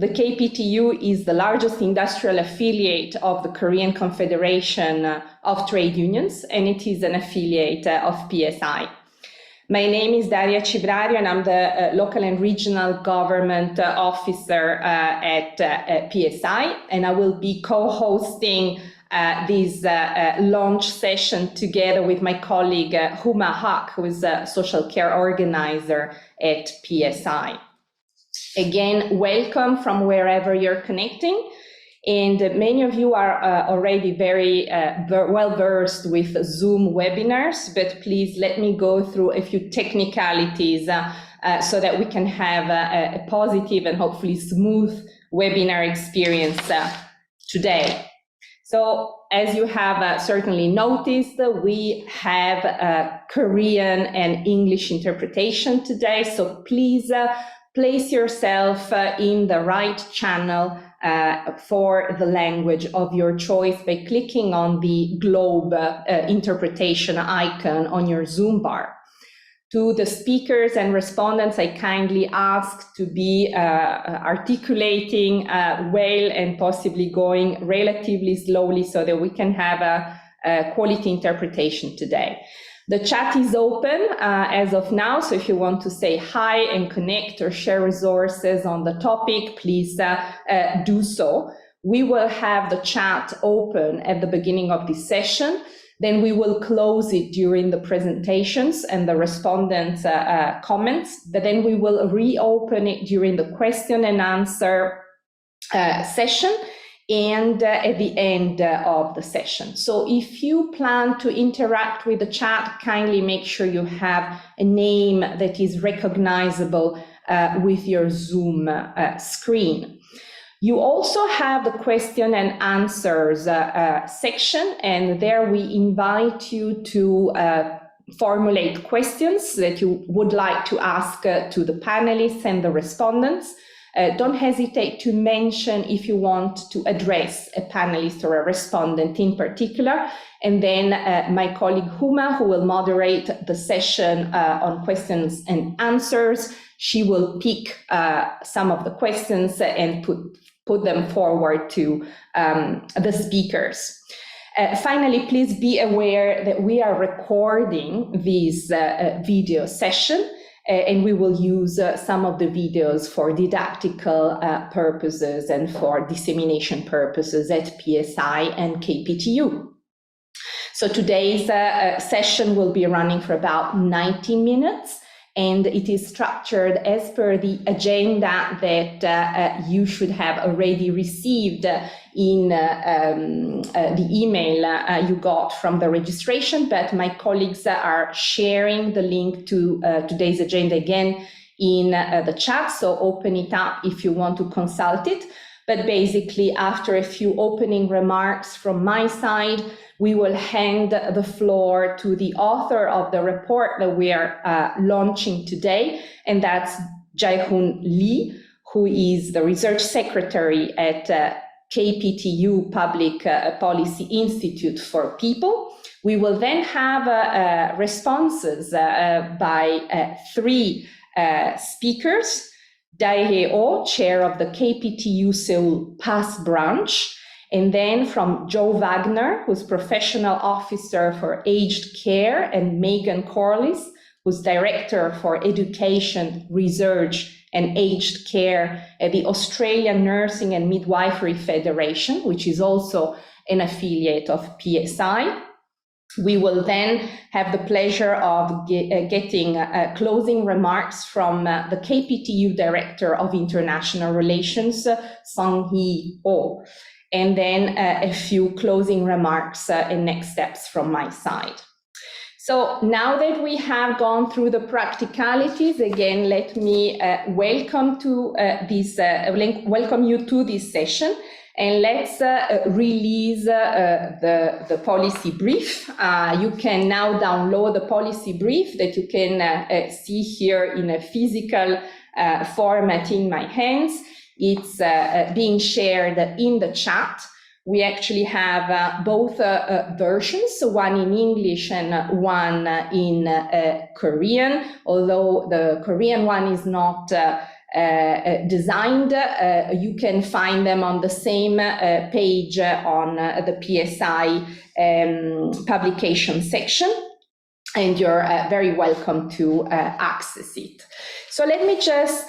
The KPTU is the largest industrial affiliate of the Korean Confederation of Trade Unions, and it is an affiliate of PSI. My name is Daria Cibrario, and I'm the local and regional government officer at PSI, and I will be co-hosting this launch session together with my colleague Huma Haq, who is a social care organizer at PSI. Again, welcome from wherever you're connecting. And many of you are already very well versed with Zoom webinars, but please let me go through a few technicalities so that we can have a positive and hopefully smooth webinar experience today. So as you have certainly noticed, we have Korean and English interpretation today. So please place yourself in the right channel for the language of your choice by clicking on the globe interpretation icon on your Zoom bar. To the speakers and respondents, I kindly ask to be articulating well and possibly going relatively slowly so that we can have a quality interpretation today. The chat is open as of now, so if you want to say hi and connect or share resources on the topic, please do so. We will have the chat open at the beginning of this session. Then we will close it during the presentations and the respondents' comments, but then we will reopen it during the question and answer session and at the end of the session. So if you plan to interact with the chat, kindly make sure you have a name that is recognizable with your Zoom screen. You also have the question and answers section, and there we invite you to formulate questions that you would like to ask to the panelists and the respondents. Don't hesitate to mention if you want to address a panelist or a respondent in particular. And then my colleague Huma, who will moderate the session on questions and answers, she will pick some of the questions and put them forward to the speakers. Finally, please be aware that we are recording this video session. And we will use some of the videos for didactical purposes and for dissemination purposes at PSI and KPTU. So today's session will be running for about 90 minutes, and it is structured as per the agenda that you should have already received in the email you got from the registration, but my colleagues are sharing the link to today's agenda again in the chat, so open it up if you want to consult it. But basically, after a few opening remarks from my side, we will hand the floor to the author of the report that we are launching today, and that's Jae-hoon Lee, who is the research secretary at KPTU Public Policy Institute for People. We will then have responses by three speakers. Dae-hye Oh, chair of the KPTU Seoul PAS branch, and then from Joe Wagner, who's professional officer for aged care, and Megan Corliss, who's director for education, research, and aged care at the Australian Nursing and Midwifery Federation, which is also an affiliate of PSI. We will then have the pleasure of getting closing remarks from the KPTU Director of International Relations, Sung-hee Oh, and then a few closing remarks and next steps from my side. So now that we have gone through the practicalities, again, let me welcome you to this session. And let's release the policy brief. You can now download the policy brief that you can see here in a physical format in my hands. It's being shared in the chat. We actually have both versions, one in English and one in Korean, although the Korean one is not designed. You can find them on the same page on the PSI publication section, and you're very welcome to access it. So let me just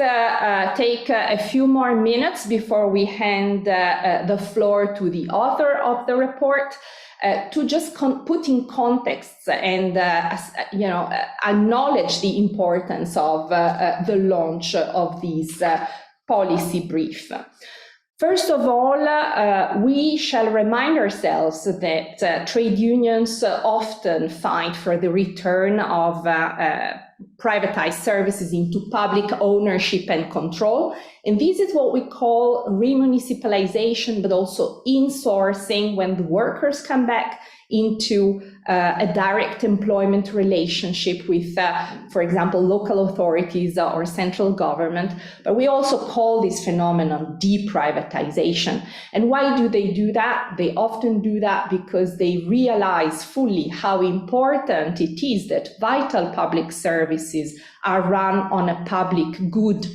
take a few more minutes before we hand the floor to the author of the report to just put in context and acknowledge the importance of the launch of this policy brief. First of all, we shall remind ourselves that trade unions often fight for the return of privatized services into public ownership and control. And this is what we call remunicipalization, but also insourcing, when the workers come back into a direct employment relationship with, for example, local authorities or central government. But we also call this phenomenon deprivatization. And why do they do that? They often do that because they realize fully how important it is that vital public services are run on a public good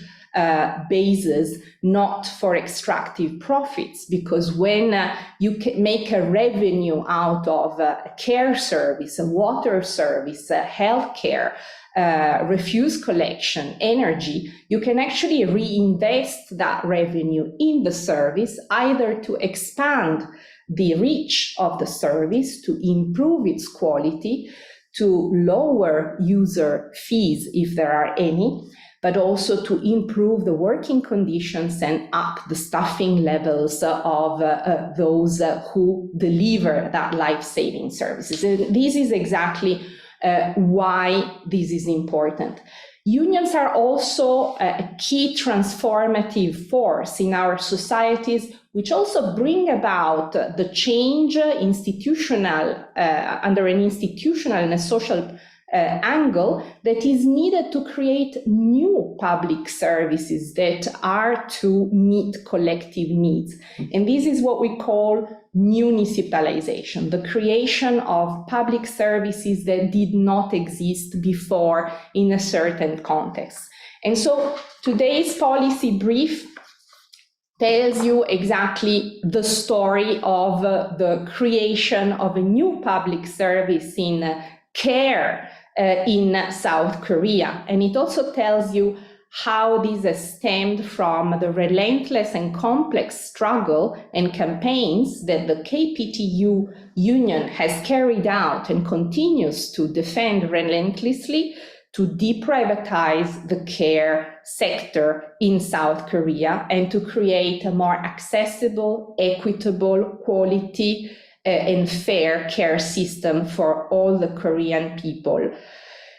basis, not for extractive profits, because when you make a revenue out of a care service, a water service, healthcare, refuse collection, energy, you can actually reinvest that revenue in the service, either to expand the reach of the service, to improve its quality, to lower user fees if there are any, but also to improve the working conditions and up the staffing levels of those who deliver that life-saving services. And this is exactly why this is important. Unions are also a key transformative force in our societies, which also bring about the change institutional, under an institutional and a social angle that is needed to create new public services that are to meet collective needs. And this is what we call municipalisation, the creation of public services that did not exist before in a certain context. And so today's policy brief tells you exactly the story of the creation of a new public service in care in South Korea. And it also tells you how this has stemmed from the relentless and complex struggle and campaigns that the KPTU union has carried out and continues to defend relentlessly to deprivatize the care sector in South Korea and to create a more accessible, equitable, quality, and fair care system for all the Korean people.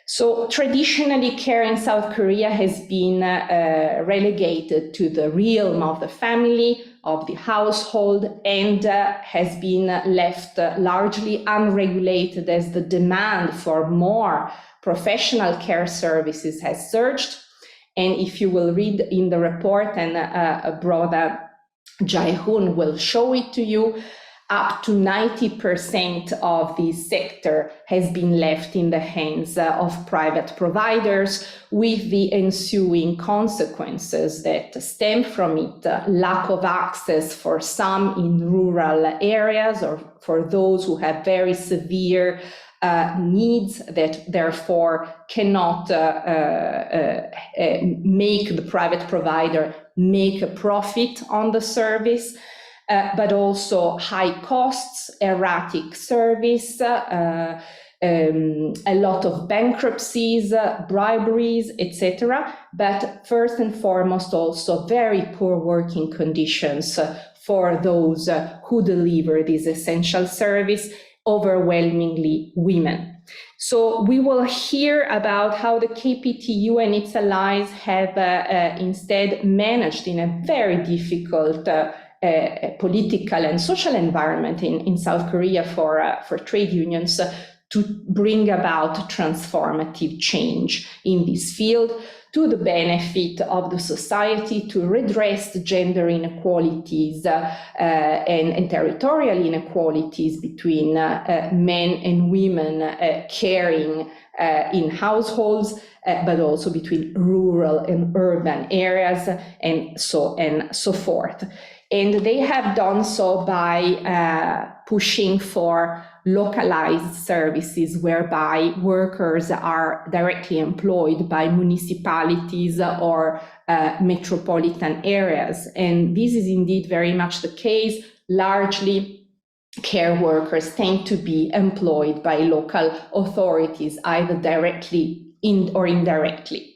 So traditionally, care in South Korea has been relegated to the realm of the family, of the household, and has been left largely unregulated as the demand for more professional care services has surged. And if you will read in the report, and Brother Jae-hoon will show it to you, up to 90% of this sector has been left in the hands of private providers, with the ensuing consequences that stem from it: lack of access for some in rural areas, or for those who have very severe needs that therefore cannot make the private provider make a profit on the service. But also high costs, erratic service, a lot of bankruptcies, briberies, etc. But first and foremost, also very poor working conditions for those who deliver this essential service, overwhelmingly women. So we will hear about how the KPTU and its allies have instead managed in a very difficult political and social environment in South Korea for trade unions to bring about transformative change in this field to the benefit of the society, to redress the gender inequalities and territorial inequalities between men and women caring in households, but also between rural and urban areas, and so forth. And they have done so by pushing for localized services whereby workers are directly employed by municipalities or metropolitan areas. And this is indeed very much the case. Largely, care workers tend to be employed by local authorities, either directly or indirectly.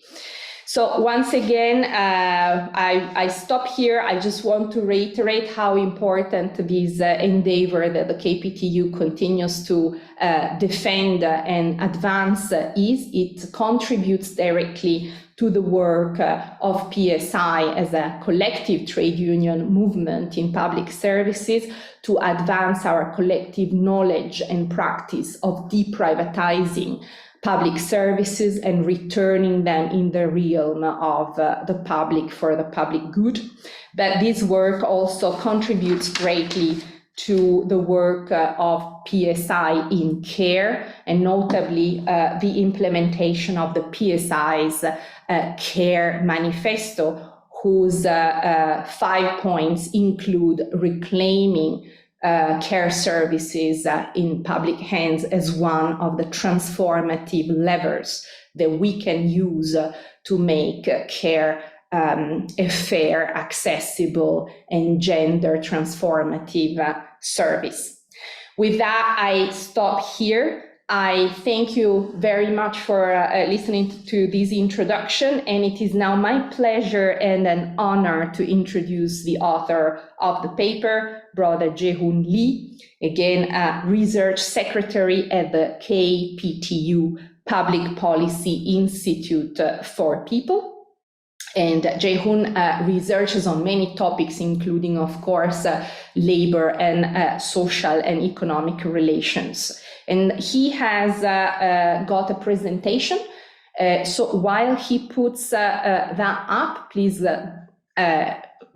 So once again, I stop here. I just want to reiterate how important this endeavor that the KPTU continues to defend and advance is. It contributes directly to the work of PSI as a collective trade union movement in public services to advance our collective knowledge and practice of deprivatizing public services and returning them in the realm of the public for the public good. But this work also contributes greatly to the work of PSI in care, and notably the implementation of the PSI's care manifesto, whose 5 points include reclaiming care services in public hands as one of the transformative levers that we can use to make care a fair, accessible, and gender transformative service. With that, I stop here. I thank you very much for listening to this introduction, and it is now my pleasure and an honor to introduce the author of the paper, Brother Jae-hoon Lee, again, Research Secretary at the KPTU Public Policy Institute for People. And Jae-hoon researches on many topics, including, of course, labor and social and economic relations. And he has got a presentation. So while he puts that up, please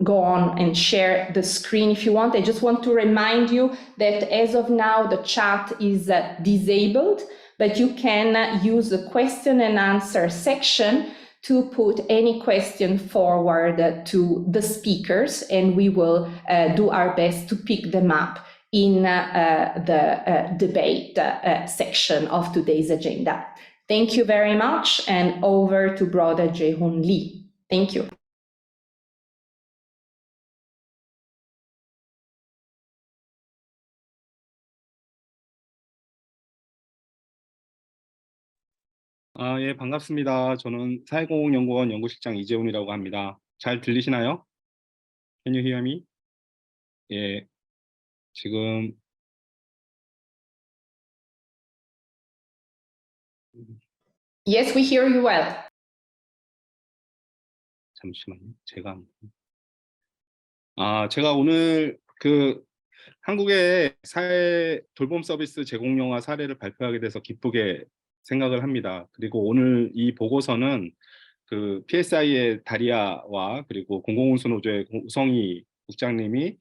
go on and share the screen if you want. I just want to remind you that as of now, the chat is disabled, but you can use the question and answer section to put any question forward to the speakers, and we will do our best to pick them up in the debate section of today's agenda. Thank you very much, and over to Brother Jae-hoon Lee. Thank you. 예, 반갑습니다. 저는 사회공헌연구원 연구실장 이재훈이라고 합니다. 잘 들리시나요? Can you hear me? 예, 지금 Yes, we hear you well. 잠시만요. 제가 오늘 한국의 사회 돌봄 서비스 제공 영화 사례를 발표하게 돼서 기쁘게 생각을 합니다. 그리고 오늘 이 보고서는 PSI의 다리아와 그리고 공공운수노조의 우성희 국장님이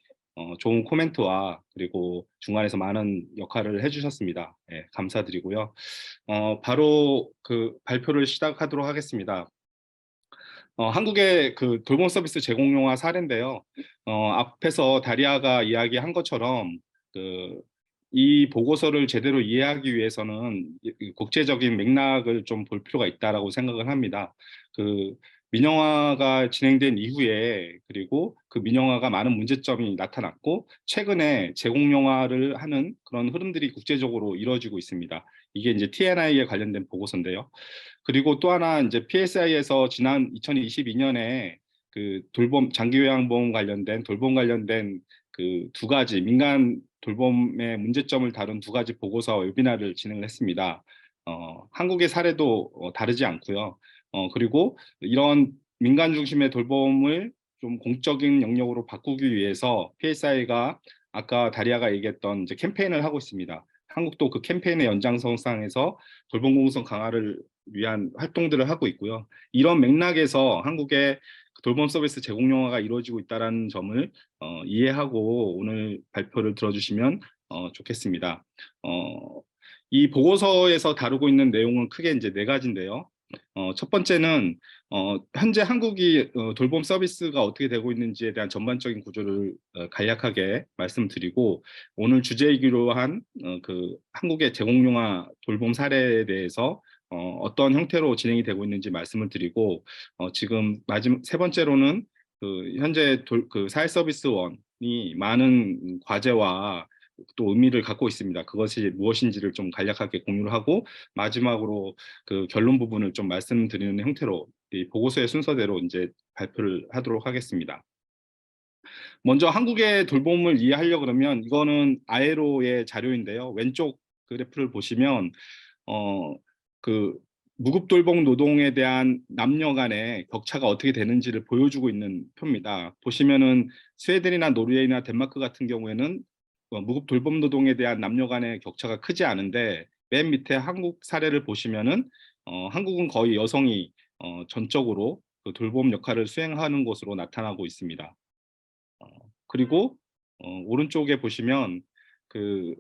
좋은 코멘트와 그리고 중간에서 많은 역할을 해주셨습니다. 예, 감사드리고요. 바로 발표를 시작하도록 하겠습니다. 한국의 돌봄 서비스 제공 영화 사례인데요. 앞에서 다리아가 이야기한 것처럼 이 보고서를 제대로 이해하기 위해서는 국제적인 맥락을 좀 볼 필요가 있다라고 생각을 합니다. 민영화가 진행된 이후에, 그리고 그 민영화가 많은 문제점이 나타났고, 최근에 제공영화를 하는 그런 흐름들이 국제적으로 이루어지고 있습니다. 이게 이제 TNI에 관련된 보고서인데요. 그리고 또 하나 이제 PSI에서 지난 2022년에 장기요양보험 관련된 돌봄 관련된 두 가지 민간 돌봄의 문제점을 다룬 두 가지 보고서 웨비나를 진행을 했습니다. 한국의 사례도 다르지 않고요. 그리고 이런 민간 중심의 돌봄을 좀 공적인 영역으로 바꾸기 위해서 PSI가 아까 다리아가 얘기했던 이제 캠페인을 하고 있습니다. 한국도 그 캠페인의 연장선상에서 돌봄 공공성 강화를 위한 활동들을 하고 있고요. 이런 맥락에서 한국의 돌봄 서비스 제공령화가 이루어지고 있다는 점을 이해하고 오늘 발표를 들어주시면 좋겠습니다. 이 보고서에서 다루고 있는 내용은 크게 이제 네 가지인데요. 첫 번째는 현재 한국이 돌봄 서비스가 어떻게 되고 있는지에 대한 전반적인 구조를 간략하게 말씀드리고 오늘 주제이기로 한 그 한국의 제공용화 돌봄 사례에 대해서 어떤 형태로 진행이 되고 있는지 말씀을 드리고 지금 마지막 세 번째로는 그 현재 그 사회서비스원이 많은 과제와 또 의미를 갖고 있습니다. 그것이 무엇인지를 좀 간략하게 공유를 하고 마지막으로 그 결론 부분을 좀 말씀드리는 형태로 이 보고서의 순서대로 이제 발표를 하도록 하겠습니다. 먼저 한국의 돌봄을 이해하려고 그러면 이거는 아에로의 자료인데요. 왼쪽 그래프를 보시면 그 무급 돌봄 노동에 대한 남녀 간의 격차가 어떻게 되는지를 보여주고 있는 표입니다. 보시면은 스웨덴이나 노르웨이나 덴마크 같은 경우에는 무급 돌봄 노동에 대한 남녀 간의 격차가 크지 않은데 맨 밑에 한국 사례를 보시면은 한국은 거의 여성이 전적으로 그 돌봄 역할을 수행하는 것으로 나타나고 있습니다. 그리고 오른쪽에 보시면 그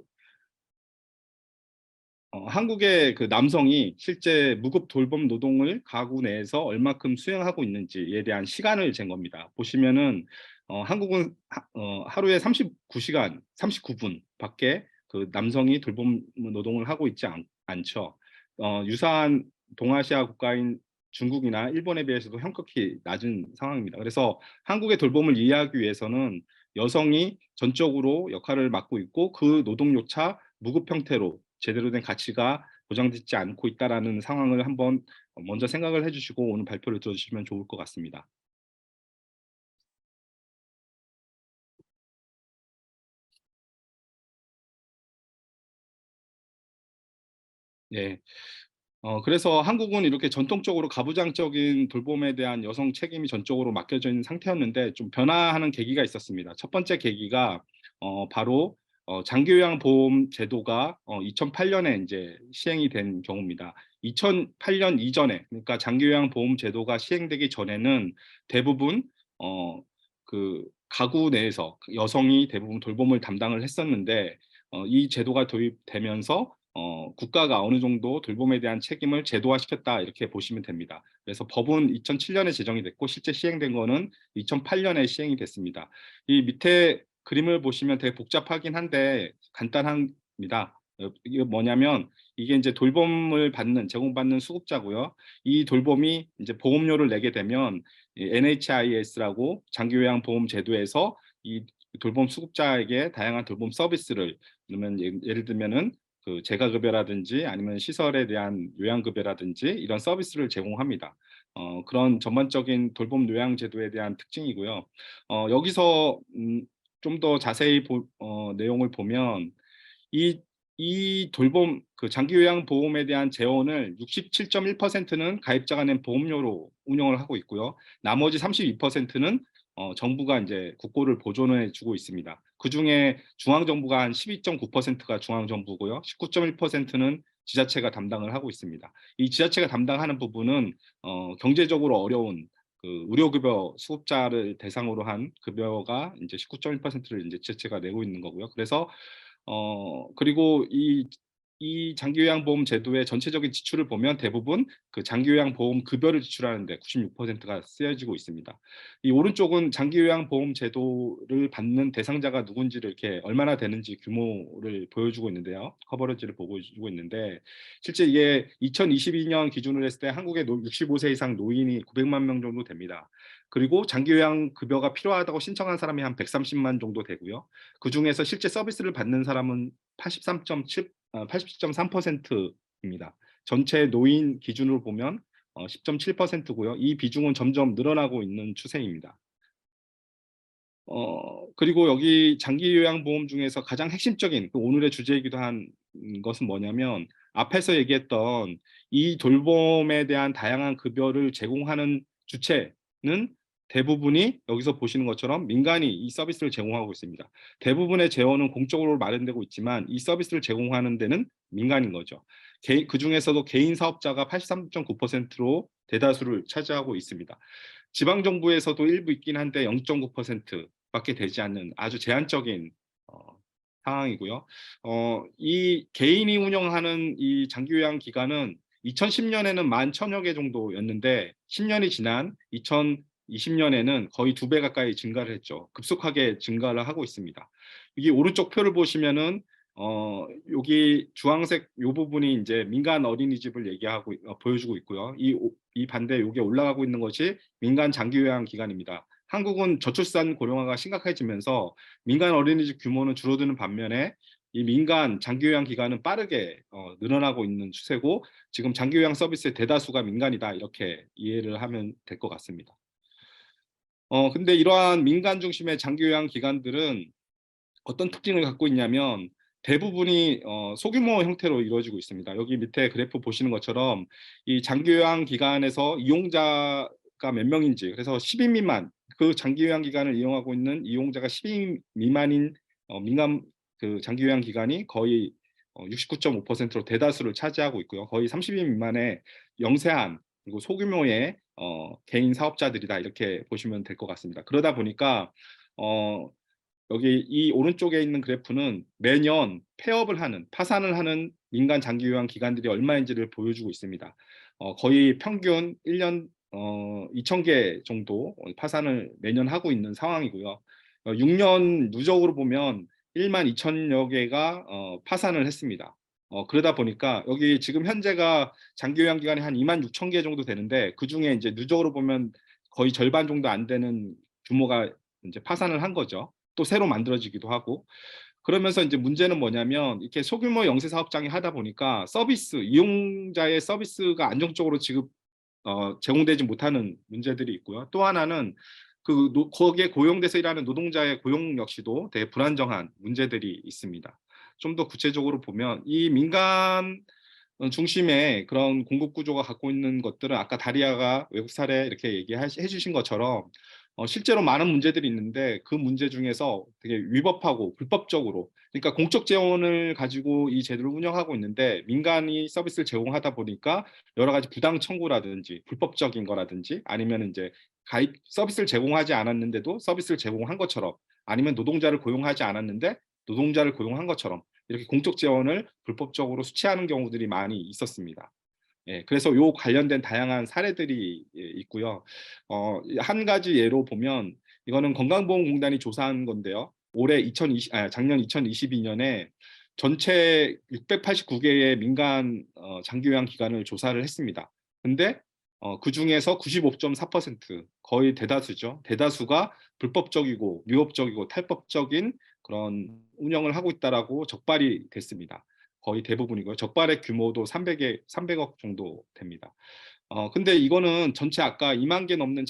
한국의 그 남성이 실제 무급 돌봄 노동을 가구 내에서 얼마큼 수행하고 있는지에 대한 시간을 잰 겁니다. 보시면은 한국은 하루에 39시간, 39분밖에 그 남성이 돌봄 노동을 하고 있지 않죠. 유사한 동아시아 국가인 중국이나 일본에 비해서도 현격히 낮은 상황입니다. 그래서 한국의 돌봄을 이해하기 위해서는 여성이 전적으로 역할을 맡고 있고 그 노동요차 무급 형태로 제대로 된 가치가 보장되지 않고 있다라는 상황을 한번 먼저 생각을 해주시고 오늘 발표를 들어주시면 좋을 것 같습니다. 네. 그래서 한국은 이렇게 전통적으로 가부장적인 돌봄에 대한 여성 책임이 전적으로 맡겨져 있는 상태였는데 좀 변화하는 계기가 있었습니다. 첫 번째 계기가 바로 장기요양 보험 제도가 2008년에 이제 시행이 된 경우입니다. 2008년 이전에 그러니까 장기요양 보험 제도가 시행되기 전에는 대부분 그 가구 내에서 여성이 대부분 돌봄을 담당을 했었는데 이 제도가 도입되면서 국가가 어느 정도 돌봄에 대한 책임을 제도화시켰다 이렇게 보시면 됩니다. 그래서 법은 2007년에 제정이 됐고 실제 시행된 거는 2008년에 시행이 됐습니다. 이 밑에 그림을 보시면 되게 복잡하긴 한데 간단합니다. 이게 뭐냐면 이게 이제 돌봄을 제공받는 수급자고요. 이 돌봄이 이제 보험료를 내게 되면 NHIS라고 장기요양보험 제도에서 이 돌봄 수급자에게 다양한 돌봄 서비스를 그러면 예를 들면은 그 재가급여라든지 아니면 시설에 대한 요양급여라든지 이런 서비스를 제공합니다. 그런 전반적인 돌봄 요양 제도에 대한 특징이고요. 여기서 좀 더 자세히 내용을 보면 이 돌봄 그 장기요양보험에 대한 재원을 67.1%는 가입자가 낸 보험료로 운영을 하고 있고요. 나머지 32%는 정부가 이제 국고를 보존해 주고 있습니다. 그 중에 중앙정부가 한 12.9%가 중앙정부고요. 19.1%는 지자체가 담당을 하고 있습니다. 이 지자체가 담당하는 부분은 경제적으로 어려운 그 의료급여 수급자를 대상으로 한 급여가 이제 19.1%를 이제 지자체가 내고 있는 거고요. 그래서 그리고 이 장기요양보험 제도의 전체적인 지출을 보면 대부분 그 장기요양보험 급여를 지출하는데 96%가 쓰여지고 있습니다. 이 오른쪽은 장기요양보험 제도를 받는 대상자가 누군지를 이렇게 얼마나 되는지 규모를 보여주고 있는데요. 커버리지를 보여주고 있는데 실제 이게 2022년 기준으로 했을 때 한국의 65세 이상 노인이 900만 명 정도 됩니다. 그리고 장기요양 급여가 필요하다고 신청한 사람이 한 130만 정도 되고요. 그 중에서 실제 서비스를 받는 사람은 87.3%입니다. 전체 노인 기준으로 보면 10.7%고요. 이 비중은 점점 늘어나고 있는 추세입니다. 그리고 여기 장기요양보험 중에서 가장 핵심적인 오늘의 주제이기도 한 것은 뭐냐면 앞에서 얘기했던 이 돌봄에 대한 다양한 급여를 제공하는 주체는 대부분이 여기서 보시는 것처럼 민간이 이 서비스를 제공하고 있습니다. 대부분의 재원은 공적으로 마련되고 있지만 이 서비스를 제공하는 데는 민간인 거죠. 그 중에서도 개인 사업자가 83.9%로 대다수를 차지하고 있습니다. 지방 정부에서도 일부 있긴 한데 0.9%밖에 되지 않는 아주 제한적인 상황이고요. 이 개인이 운영하는 이 장기요양 기관은 2010년에는 11,000여 개 정도였는데 10년이 지난 2020년에는 거의 2배 가까이 증가를 했죠. 급속하게 증가를 하고 있습니다. 이게 오른쪽 표를 보시면은 여기 주황색 요 부분이 이제 민간 어린이집을 얘기하고 보여주고 있고요. 이 반대 요게 올라가고 있는 것이 민간 장기요양 기관입니다. 한국은 저출산 고령화가 심각해지면서 민간 어린이집 규모는 줄어드는 반면에 이 민간 장기요양 기관은 빠르게 늘어나고 있는 추세고 지금 장기요양 서비스의 대다수가 민간이다 이렇게 이해를 하면 될 것 같습니다. 근데 이러한 민간 중심의 장기요양 기관들은 어떤 특징을 갖고 있냐면 대부분이 소규모 형태로 이루어지고 있습니다. 여기 밑에 그래프 보시는 것처럼 이 장기요양 기관에서 이용자가 몇 명인지 그래서 10인 미만 그 장기요양 기관을 이용하고 있는 이용자가 10인 미만인 민간 그 장기요양 기관이 거의 69.5%로 대다수를 차지하고 있고요. 거의 30인 미만의 영세한 그리고 소규모의 개인 사업자들이다 이렇게 보시면 될 것 같습니다. 그러다 보니까 여기 이 오른쪽에 있는 그래프는 매년 폐업을 하는 파산을 하는 민간 장기요양 기관들이 얼마인지를 보여주고 있습니다. 거의 평균 1년 2,000개 정도 파산을 매년 하고 있는 상황이고요. 6년 누적으로 보면 1만 2천여 개가 파산을 했습니다. 그러다 보니까 여기 지금 현재가 장기요양 기관이 한 2만 6천 개 정도 되는데 그 중에 이제 누적으로 보면 거의 절반 정도 안 되는 규모가 이제 파산을 한 거죠. 또 새로 만들어지기도 하고 그러면서 이제 문제는 뭐냐면 이렇게 소규모 영세 사업장이 하다 보니까 서비스 이용자의 서비스가 안정적으로 지급 제공되지 못하는 문제들이 있고요. 또 하나는 거기에 고용돼서 일하는 노동자의 고용 역시도 되게 불안정한 문제들이 있습니다. 좀 더 구체적으로 보면 이 민간 중심의 그런 공급 구조가 갖고 있는 것들은 아까 다리아가 외국 사례 이렇게 얘기해 주신 것처럼 실제로 많은 문제들이 있는데 그 문제 중에서 되게 위법하고 불법적으로 그러니까 공적 재원을 가지고 이 제도를 운영하고 있는데 민간이 서비스를 제공하다 보니까 여러 가지 부당 청구라든지 불법적인 거라든지 아니면 이제 가입 서비스를 제공하지 않았는데도 서비스를 제공한 것처럼 아니면 노동자를 고용하지 않았는데 노동자를 고용한 것처럼 이렇게 공적 재원을 불법적으로 수취하는 경우들이 많이 있었습니다. 예, 그래서 요 관련된 다양한 사례들이 있고요. 한 가지 예로 보면 이거는 건강보험공단이 조사한 건데요. 작년 2022년에 전체 689개의 민간 장기요양 기관을 조사를 했습니다. 근데 그 중에서 95.4% 거의 대다수죠. 대다수가 불법적이고 위법적이고 탈법적인 그런 운영을 하고 있다라고 적발이 됐습니다. 거의 대부분이고요. 적발의 규모도 300억 정도 됩니다. 근데 이거는 전체 아까 2만 개 넘는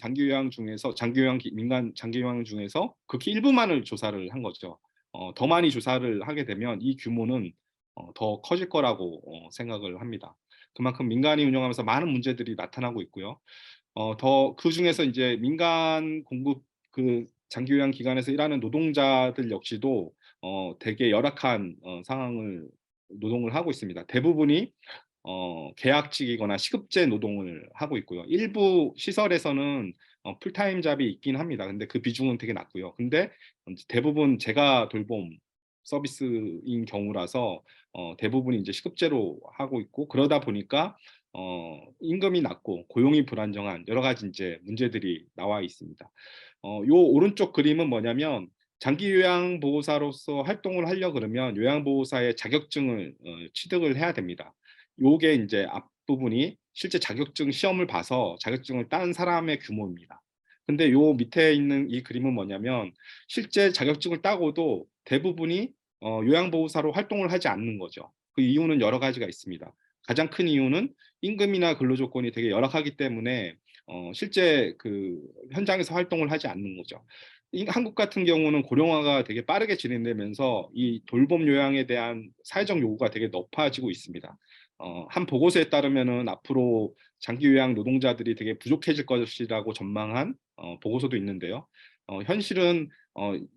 민간 장기요양 중에서 극히 일부만을 조사를 한 거죠. 더 많이 조사를 하게 되면 이 규모는 더 커질 거라고 생각을 합니다. 그만큼 민간이 운영하면서 많은 문제들이 나타나고 있고요. 더 그 중에서 이제 민간 공급 그 장기요양 기관에서 일하는 노동자들 역시도 되게 열악한 상황을 노동을 하고 있습니다. 대부분이 계약직이거나 시급제 노동을 하고 있고요. 일부 시설에서는 풀타임 잡이 있긴 합니다. 근데 그 비중은 되게 낮고요. 근데 대부분 제가 돌봄 서비스인 경우라서 대부분이 이제 시급제로 하고 있고 그러다 보니까 임금이 낮고 고용이 불안정한 여러 가지 이제 문제들이 나와 있습니다. 요 오른쪽 그림은 뭐냐면 장기 요양보호사로서 활동을 하려 그러면 요양보호사의 자격증을 취득을 해야 됩니다. 요게 이제 앞부분이 실제 자격증 시험을 봐서 자격증을 딴 사람의 규모입니다. 근데 요 밑에 있는 이 그림은 뭐냐면 실제 자격증을 따고도 대부분이 요양보호사로 활동을 하지 않는 거죠. 그 이유는 여러 가지가 있습니다. 가장 큰 이유는 임금이나 근로조건이 되게 열악하기 때문에 실제 그 현장에서 활동을 하지 않는 거죠. 한국 같은 경우는 고령화가 되게 빠르게 진행되면서 이 돌봄 요양에 대한 사회적 요구가 되게 높아지고 있습니다. 한 보고서에 따르면은 앞으로 장기 요양 노동자들이 되게 부족해질 것이라고 전망한 보고서도 있는데요. 현실은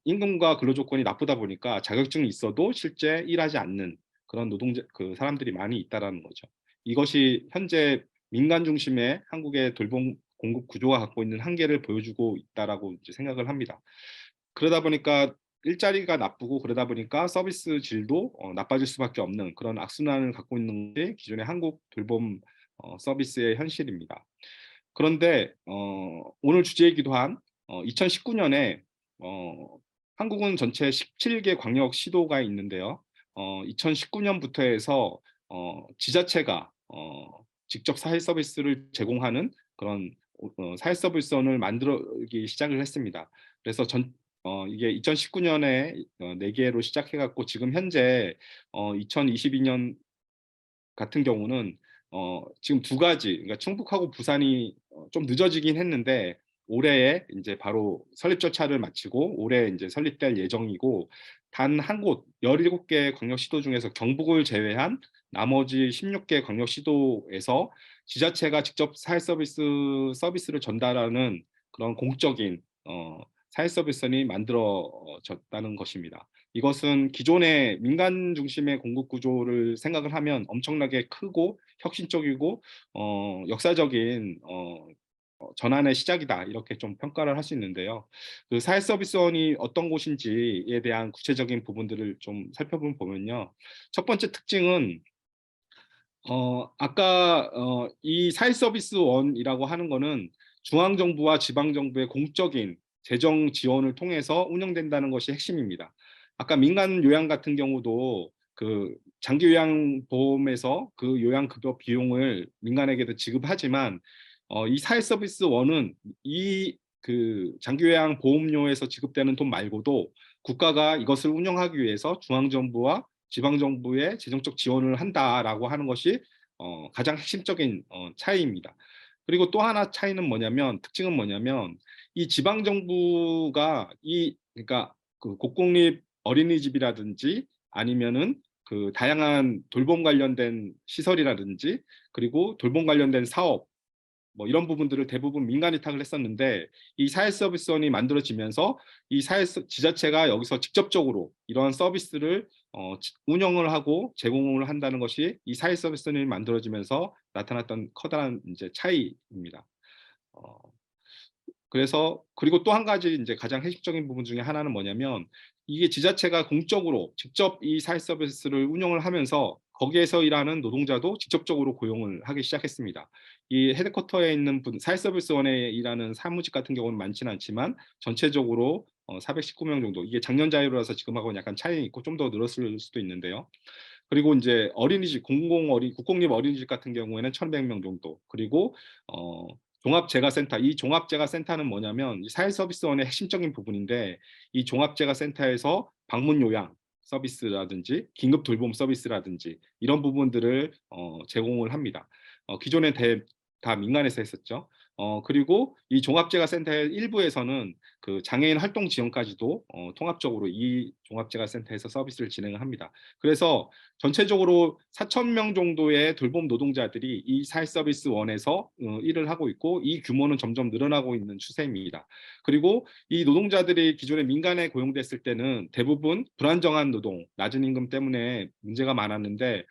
임금과 근로 조건이 나쁘다 보니까 자격증이 있어도 실제 일하지 않는 그런 사람들이 많이 있다라는 거죠. 이것이 현재 민간 중심의 한국의 돌봄 공급 구조가 갖고 있는 한계를 보여주고 있다라고 이제 생각을 합니다. 그러다 보니까 일자리가 나쁘고 그러다 보니까 서비스 질도 나빠질 수밖에 없는 그런 악순환을 갖고 있는 게 기존의 한국 돌봄 서비스의 현실입니다. 그런데 오늘 주제이기도 한 2019년에 한국은 전체 17개 광역 시도가 있는데요. 2019년부터 해서 지자체가 직접 사회 서비스를 제공하는 그런 사회 서비스원을 만들기 시작을 했습니다. 그래서 이게 2019년에 4개로 시작해갖고 지금 현재 2022년 같은 경우는 지금 2가지, 그러니까 충북하고 부산이 좀 늦어지긴 했는데 올해에 이제 바로 설립 절차를 마치고 올해 이제 설립될 예정이고, 단 한 곳 17개 광역시도 중에서 경북을 제외한 나머지 16개 광역시도에서 지자체가 직접 사회 서비스를 전달하는 그런 공적인 사회 서비스원이 만들어졌다는 것입니다. 이것은 기존의 민간 중심의 공급 구조를 생각을 하면 엄청나게 크고 혁신적이고 역사적인 전환의 시작이다, 이렇게 좀 평가를 할 수 있는데요. 그 사회 서비스원이 어떤 곳인지에 대한 구체적인 부분들을 좀 살펴보면요. 첫 번째 특징은 아까 이 사회 서비스원이라고 하는 거는 중앙정부와 지방정부의 공적인 재정 지원을 통해서 운영된다는 것이 핵심입니다. 아까 민간 요양 같은 경우도 그 장기 요양보험에서 그 요양급여 비용을 민간에게도 지급하지만 이 사회 서비스원은 이 그 장기 요양 보험료에서 지급되는 돈 말고도 국가가 이것을 운영하기 위해서 중앙정부와 지방정부의 재정적 지원을 한다라고 하는 것이 가장 핵심적인 차이입니다. 그리고 또 하나 차이는 뭐냐면, 특징은 뭐냐면, 이 지방정부가 그러니까 그 공공립 어린이집이라든지 아니면은 그 다양한 돌봄 관련된 시설이라든지 그리고 돌봄 관련된 사업, 뭐 이런 부분들을 대부분 민간 위탁을 했었는데, 이 사회 서비스원이 만들어지면서 이 지자체가 여기서 직접적으로 이러한 서비스를 운영을 하고 제공을 한다는 것이 이 사회 서비스원이 만들어지면서 나타났던 커다란 이제 차이입니다. 어, 그래서 그리고 또 한 가지 이제 가장 핵심적인 부분 중에 하나는 뭐냐면, 이게 지자체가 공적으로 직접 이 사회 서비스를 운영을 하면서 거기에서 일하는 노동자도 직접적으로 고용을 하기 시작했습니다. 이 헤드쿼터에 있는 사회 서비스원에 일하는 사무직 같은 경우는 많지는 않지만 전체적으로 419명 정도, 이게 작년 자료라서 지금하고는 약간 차이가 있고 좀 더 늘었을 수도 있는데요. 그리고 이제 어린이집, 국공립 어린이집 같은 경우에는 1,100명 정도. 그리고 종합재가센터, 이 종합재가센터는 뭐냐면 사회서비스원의 핵심적인 부분인데, 이 종합재가센터에서 방문 요양 서비스라든지 긴급 돌봄 서비스라든지 이런 부분들을 제공을 합니다. 기존에 다 민간에서 했었죠. 그리고 이 종합재가센터의 일부에서는 그 장애인 활동 지원까지도 통합적으로 이 종합재가센터에서 서비스를 진행을 합니다. 그래서 전체적으로 4,000명 정도의 돌봄 노동자들이 이 사회서비스원에서 일을 하고 있고, 이 규모는 점점 늘어나고 있는 추세입니다. 그리고 이 노동자들이 기존에 민간에 고용됐을 때는 대부분 불안정한 노동, 낮은 임금 때문에 문제가 많았는데,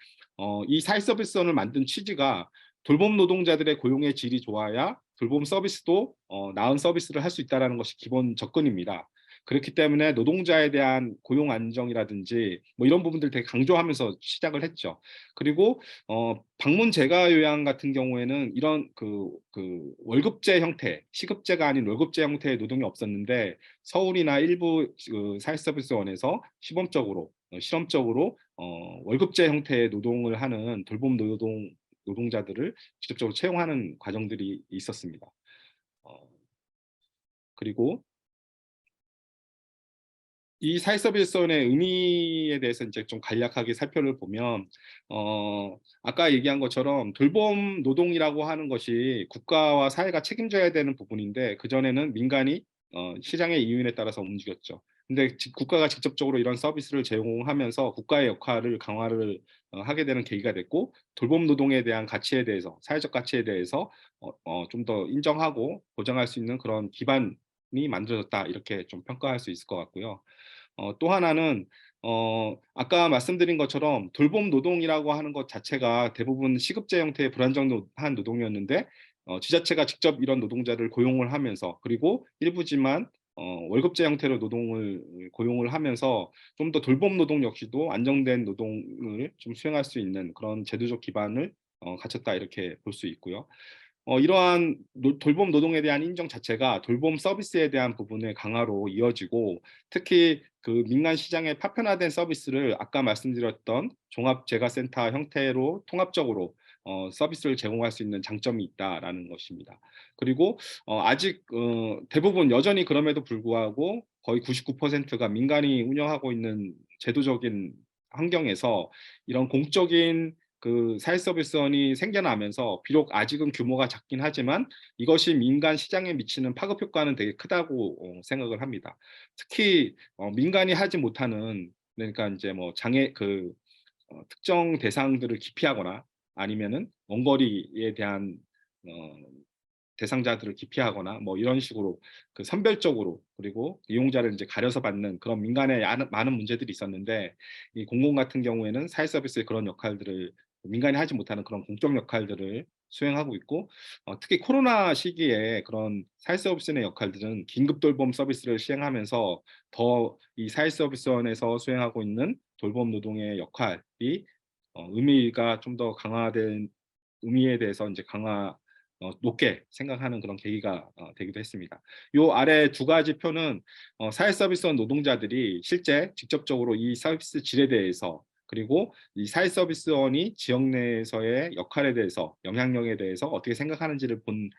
이 사회서비스원을 만든 취지가 돌봄 노동자들의 고용의 질이 좋아야 돌봄 서비스도 나은 서비스를 할 수 있다는 것이 기본 접근입니다. 그렇기 때문에 노동자에 대한 고용 안정이라든지 뭐 이런 부분들 되게 강조하면서 시작을 했죠. 그리고 방문 재가 요양 같은 경우에는 이런 그 월급제 형태, 시급제가 아닌 월급제 형태의 노동이 없었는데, 서울이나 일부 그 사회서비스원에서 실험적으로 월급제 형태의 노동을 하는 돌봄 노동자들을 직접적으로 채용하는 과정들이 있었습니다. 그리고 이 사회서비스원의 의미에 대해서 이제 좀 간략하게 살펴를 보면, 아까 얘기한 것처럼 돌봄 노동이라고 하는 것이 국가와 사회가 책임져야 되는 부분인데, 그전에는 민간이 시장의 이윤에 따라서 움직였죠. 근데 국가가 직접적으로 이런 서비스를 제공하면서 국가의 역할을 강화를 하게 되는 계기가 됐고, 돌봄 노동에 대한 가치에 대해서, 사회적 가치에 대해서 좀 더 인정하고 보장할 수 있는 그런 기반이 만들어졌다, 이렇게 좀 평가할 수 있을 것 같고요. 또 하나는 아까 말씀드린 것처럼 돌봄 노동이라고 하는 것 자체가 대부분 시급제 형태의 불안정한 노동이었는데, 지자체가 직접 이런 노동자를 고용을 하면서, 그리고 일부지만 월급제 형태로 노동을 고용을 하면서 좀 더 돌봄 노동 역시도 안정된 노동을 좀 수행할 수 있는 그런 제도적 기반을 갖췄다, 이렇게 볼 수 있고요. 이러한 돌봄 노동에 대한 인정 자체가 돌봄 서비스에 대한 부분의 강화로 이어지고, 특히 그 민간 시장의 파편화된 서비스를 아까 말씀드렸던 종합재가센터 형태로 통합적으로 서비스를 제공할 수 있는 장점이 있다라는 것입니다. 그리고 아직 대부분 여전히 그럼에도 불구하고 거의 99%가 민간이 운영하고 있는 제도적인 환경에서 이런 공적인 그 사회 서비스원이 생겨나면서, 비록 아직은 규모가 작긴 하지만 이것이 민간 시장에 미치는 파급 효과는 되게 크다고 생각을 합니다. 특히 민간이 하지 못하는, 그러니까 이제 뭐 장애 특정 대상들을 기피하거나, 아니면은 원거리에 대한 어, 대상자들을 기피하거나 뭐 이런 식으로 그 선별적으로, 그리고 이용자를 이제 가려서 받는 그런 민간의 많은 문제들이 있었는데, 이 공공 같은 경우에는 사회 서비스의 그런 역할들을, 민간이 하지 못하는 그런 공적 역할들을 수행하고 있고, 특히 코로나 시기에 그런 사회 서비스의 역할들은 긴급 돌봄 서비스를 시행하면서 더 이 사회 서비스원에서 수행하고 있는 돌봄 노동의 역할이 의미가 좀 더 강화된, 의미에 대해서 이제 높게 생각하는 그런 계기가 되기도 했습니다. 요 아래 두 가지 표는 사회 서비스원 노동자들이 실제 직접적으로 이 서비스 질에 대해서, 그리고 이 사회 서비스원이 지역 내에서의 역할에 대해서, 영향력에 대해서 어떻게 생각하는지를 본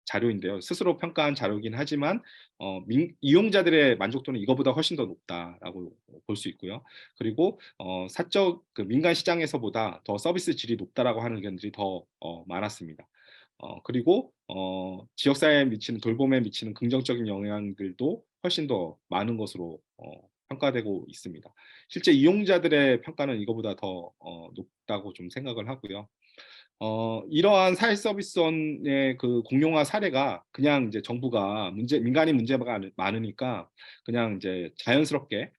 자료인데요. 스스로 평가한 자료이긴 하지만 이용자들의 만족도는 이거보다 훨씬 더 높다라고 볼 수 있고요. 그리고 사적 그 민간 시장에서보다 더 서비스 질이 높다라고 하는 의견들이 더 많았습니다. 그리고 지역사회에 미치는, 돌봄에 미치는 긍정적인 영향들도 훨씬 더 많은 것으로 평가되고 있습니다. 실제 이용자들의 평가는 이거보다 더 높다고 좀 생각을 하고요. 이러한 사회 서비스원의 그 공용화 사례가 그냥 이제 정부가 민간이 문제가 많으니까 그냥 이제 자연스럽게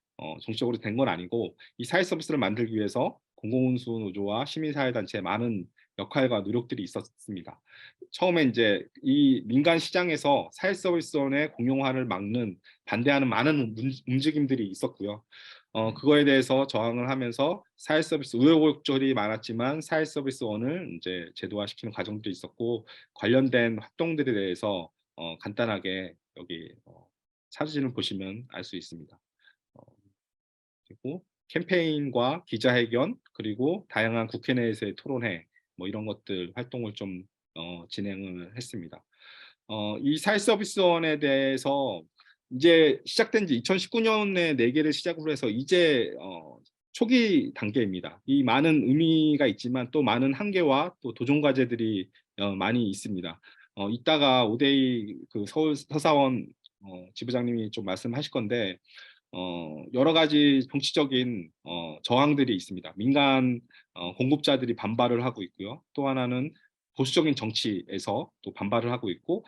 정치적으로 된 건 아니고, 이 사회 서비스를 만들기 위해서 공공운수 노조와 시민사회단체의 많은 역할과 노력들이 있었습니다. 처음에 이제 이 민간 시장에서 사회 서비스원의 공용화를 막는, 반대하는 많은 움직임들이 있었고요. 그거에 대해서 저항을 하면서 사회 서비스 우여곡절이 많았지만 사회 서비스원을 이제 제도화시키는 과정도 있었고, 관련된 활동들에 대해서 간단하게 여기 사진을 보시면 알 수 있습니다. 그리고 캠페인과 기자회견, 그리고 다양한 국회 내에서의 토론회, 뭐 이런 것들 활동을 좀 진행을 했습니다. 이 사회 서비스원에 대해서 이제 시작된 지 2019년에 4개를 시작으로 해서 이제 초기 단계입니다. 이 많은 의미가 있지만 또 많은 한계와 또 도전 과제들이 많이 있습니다. 이따가 오데이 그 서울 서사원 지부장님이 좀 말씀하실 건데, 여러 가지 정치적인 저항들이 있습니다. 민간 공급자들이 반발을 하고 있고요. 또 하나는 보수적인 정치에서 또 반발을 하고 있고,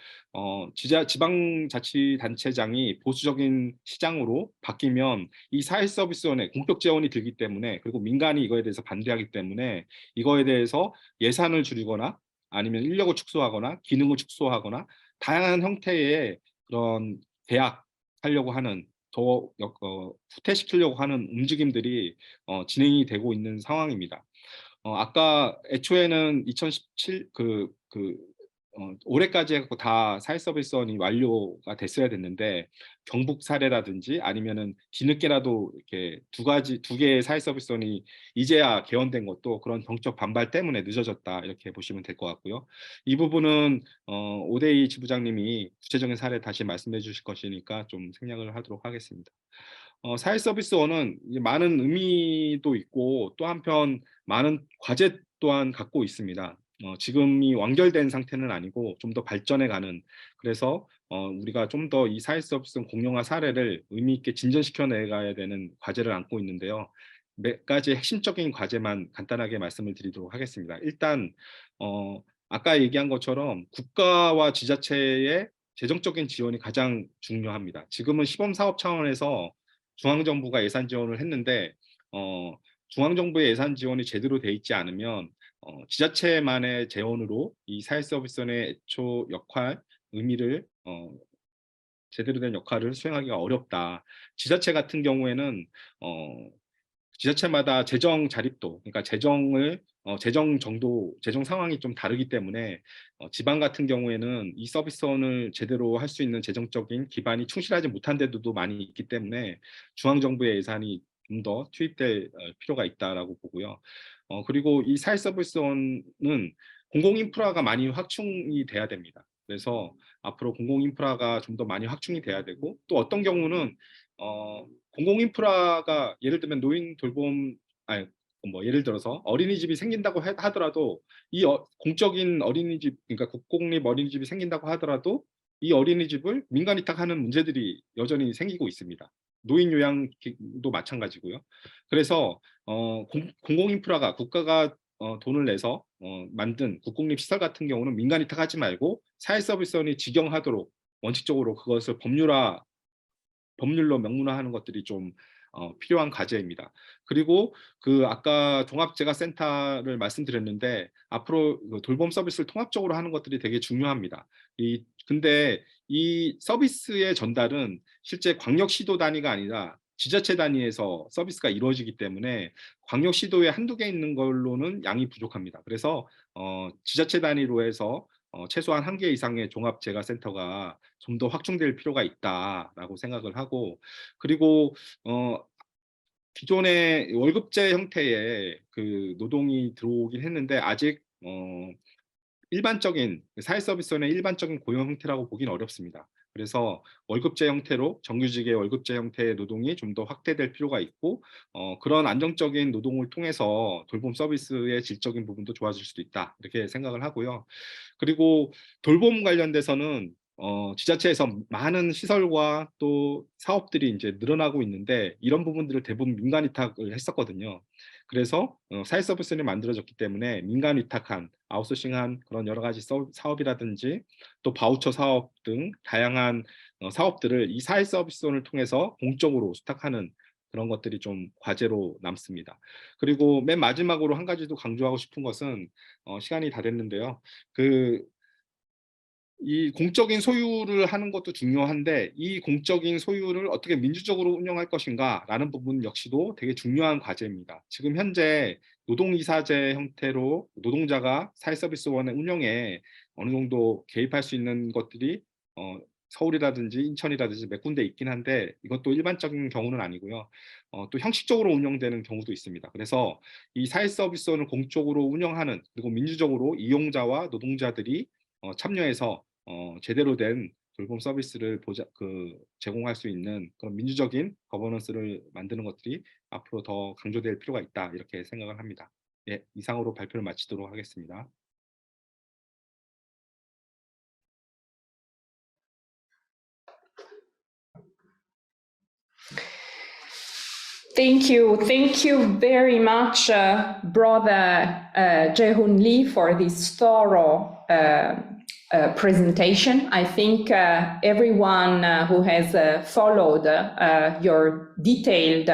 지방자치단체장이 보수적인 시장으로 바뀌면 이 사회 서비스원에 공적 재원이 들기 때문에, 그리고 민간이 이거에 대해서 반대하기 때문에 이거에 대해서 예산을 줄이거나, 아니면 인력을 축소하거나 기능을 축소하거나, 다양한 형태의 그런 계약하려고 하는, 후퇴시키려고 하는 움직임들이 진행이 되고 있는 상황입니다. 아까 애초에는 2017 올해까지 해갖고 다 사회 서비스원이 완료가 됐어야 됐는데, 경북 사례라든지 아니면은 뒤늦게라도 이렇게 두 개의 사회 서비스원이 이제야 개원된 것도 그런 정적 반발 때문에 늦어졌다, 이렇게 보시면 될 것 같고요. 이 부분은 오대희 지부장님이 구체적인 사례 다시 말씀해 주실 것이니까 좀 생략을 하도록 하겠습니다. 사회 서비스원은 많은 의미도 있고, 또 한편 많은 과제 또한 갖고 있습니다. 지금이 완결된 상태는 아니고 좀 더 발전해가는, 그래서 우리가 좀 더 이 사회 서비스 공용화 사례를 의미 있게 진전시켜 내가야 되는 과제를 안고 있는데요. 몇 가지 핵심적인 과제만 간단하게 말씀을 드리도록 하겠습니다. 일단 아까 얘기한 것처럼 국가와 지자체의 재정적인 지원이 가장 중요합니다. 지금은 시범사업 차원에서 중앙정부가 예산 지원을 했는데 중앙정부의 예산 지원이 제대로 돼 있지 않으면 지자체만의 재원으로 이 사회 서비스의 애초 역할, 의미를 제대로 된 역할을 수행하기가 어렵다. 지자체 같은 경우에는 지자체마다 재정 자립도, 그러니까 재정 정도, 재정 상황이 좀 다르기 때문에 지방 같은 경우에는 이 서비스원을 제대로 할 수 있는 재정적인 기반이 충실하지 못한 데도 많이 있기 때문에 중앙정부의 예산이 좀 더 투입될 필요가 있다라고 보고요. 그리고 이 사회 서비스원은 공공 인프라가 많이 확충이 돼야 됩니다. 그래서 앞으로 공공 인프라가 좀 더 많이 확충이 돼야 되고, 또 어떤 경우는 공공 인프라가 예를 들면 노인 돌봄, 아니 뭐 예를 들어서 어린이집이 생긴다고 하더라도 이 공적인 어린이집, 그러니까 국공립 어린이집이 생긴다고 하더라도 이 어린이집을 민간 위탁하는 문제들이 여전히 생기고 있습니다. 노인 요양도 마찬가지고요. 그래서 공공 인프라가 국가가 돈을 내서 만든 국공립 시설 같은 경우는 민간 위탁하지 말고 사회 서비스원이 직영하도록 원칙적으로 그것을 법률로 명문화하는 것들이 좀 필요한 과제입니다. 그리고 그 아까 종합재가센터를 말씀드렸는데 앞으로 돌봄 서비스를 통합적으로 하는 것들이 되게 중요합니다. 근데 이 서비스의 전달은 실제 광역시도 단위가 아니라 지자체 단위에서 서비스가 이루어지기 때문에 광역시도에 한두 개 있는 걸로는 양이 부족합니다. 그래서 지자체 단위로 해서 최소한 1개 이상의 종합재가센터가 좀 더 확충될 필요가 있다라고 생각을 하고, 그리고 기존의 월급제 형태의 그 노동이 들어오긴 했는데 아직 일반적인 사회 서비스원의 일반적인 고용 형태라고 보기는 어렵습니다. 그래서 월급제 형태로 정규직의 월급제 형태의 노동이 좀 더 확대될 필요가 있고, 그런 안정적인 노동을 통해서 돌봄 서비스의 질적인 부분도 좋아질 수도 있다, 이렇게 생각을 하고요. 그리고 돌봄 관련돼서는 지자체에서 많은 시설과 또 사업들이 이제 늘어나고 있는데 이런 부분들을 대부분 민간 위탁을 했었거든요. 그래서 사회 서비스는 만들어졌기 때문에 민간 위탁한, 아웃소싱한 그런 여러 가지 사업이라든지 또 바우처 사업 등 다양한 사업들을 이 사회 서비스원을 통해서 공적으로 수탁하는 그런 것들이 좀 과제로 남습니다. 그리고 맨 마지막으로 한 가지 더 강조하고 싶은 것은 시간이 다 됐는데요. 이 공적인 소유를 하는 것도 중요한데 이 공적인 소유를 어떻게 민주적으로 운영할 것인가라는 부분 역시도 되게 중요한 과제입니다. 지금 현재 노동이사제 형태로 노동자가 사회서비스원의 운영에 어느 정도 개입할 수 있는 것들이 서울이라든지 인천이라든지 몇 군데 있긴 한데 이것도 일반적인 경우는 아니고요. 또 형식적으로 운영되는 경우도 있습니다. 그래서 이 사회서비스원을 공적으로 운영하는, 그리고 민주적으로 이용자와 노동자들이 참여해서 제대로 된 돌봄 서비스를 제공할 수 있는 그런 민주적인 거버넌스를 만드는 것들이 앞으로 더 강조될 필요가 있다, 이렇게 생각을 합니다. 예, 이상으로 발표를 마치도록 하겠습니다. Thank you very much, Brother Jae-hoon Lee, for this thorough presentation. I think everyone who has followed your detailed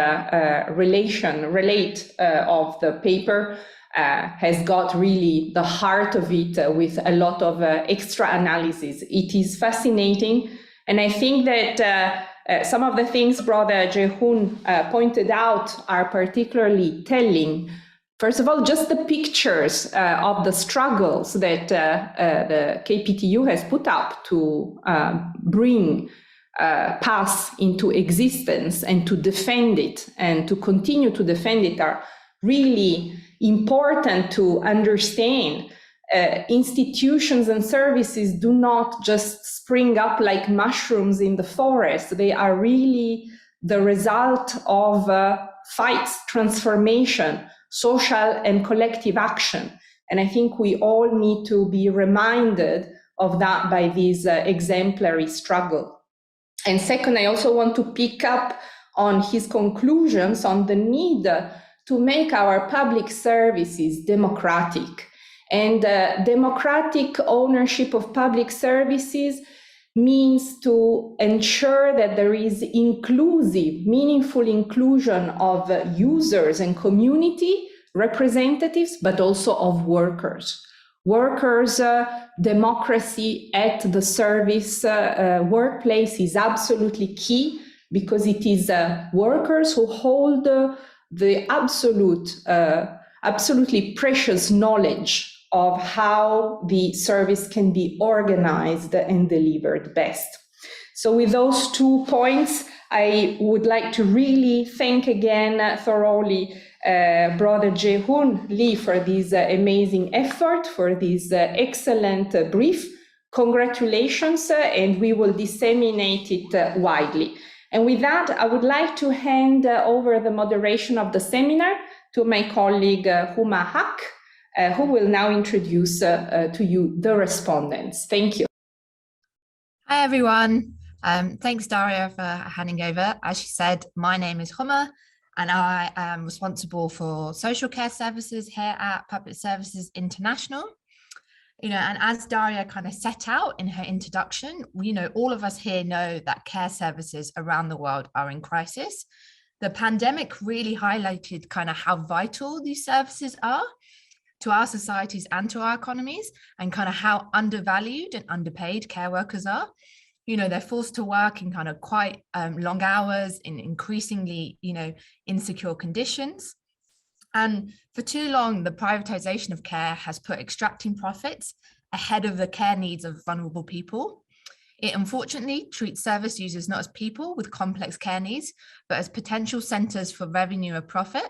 relate of the paper has got really the heart of it with a lot of extra analysis. It is fascinating, and I think that some of the things Brother Jae-hoon pointed out are particularly telling. First of all, just the pictures of the struggles that the KPTU has put up to bring PASS into existence and to defend it and to continue to defend it are really important to understand. Institutions and services do not just spring up like mushrooms in the forest. They are really the result of fights, transformation, social and collective action. And I think we all need to be reminded of that by this exemplary struggle. And second, I also want to pick up on his conclusions on the need to make our public services democratic. And democratic ownership of public services means to ensure that there is inclusive, meaningful inclusion of users and community representatives, but also of workers. Workers' democracy at the service workplace is absolutely key, because it is workers who hold the absolutely precious knowledge of how the service can be organized and delivered best. So with those 2 points, I would like to really thank again thoroughly Brother Jae-hoon Lee for this amazing effort, for this excellent brief. Congratulations, and we will disseminate it widely. And with that, I would like to hand over the moderation of the seminar to my colleague Huma Haq, who will now introduce to you the respondents. Thank you. Hi, everyone. Thanks, Daria, for handing over. As she said, my name is Huma, and I am responsible for social care services here at Public Services International. And as Daria kind of set out in her introduction, all of us here know that care services around the world are in crisis. The pandemic really highlighted kind of how vital these services are to our societies and to our economies, and kind of how undervalued and underpaid care workers are. They're forced to work in kind of quite long hours in increasingly, insecure conditions. And for too long, the privatization of care has put extracting profits ahead of the care needs of vulnerable people. It unfortunately treats service users not as people with complex care needs, but as potential centers for revenue or profit.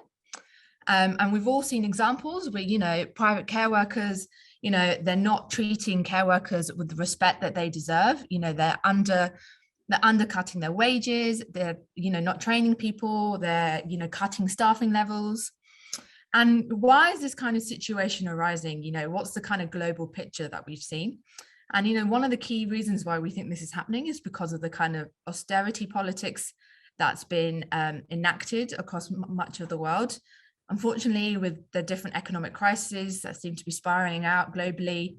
And we've all seen examples where, private care workers, they're not treating care workers with the respect that they deserve. They're undercutting their wages, they're, not training people, they're, cutting staffing levels. And why is this kind of situation arising? What's the kind of global picture that we've seen? And, one of the key reasons why we think this is happening is because of the kind of austerity politics that's been enacted across much of the world. Unfortunately, with the different economic crises that seem to be spiraling out globally,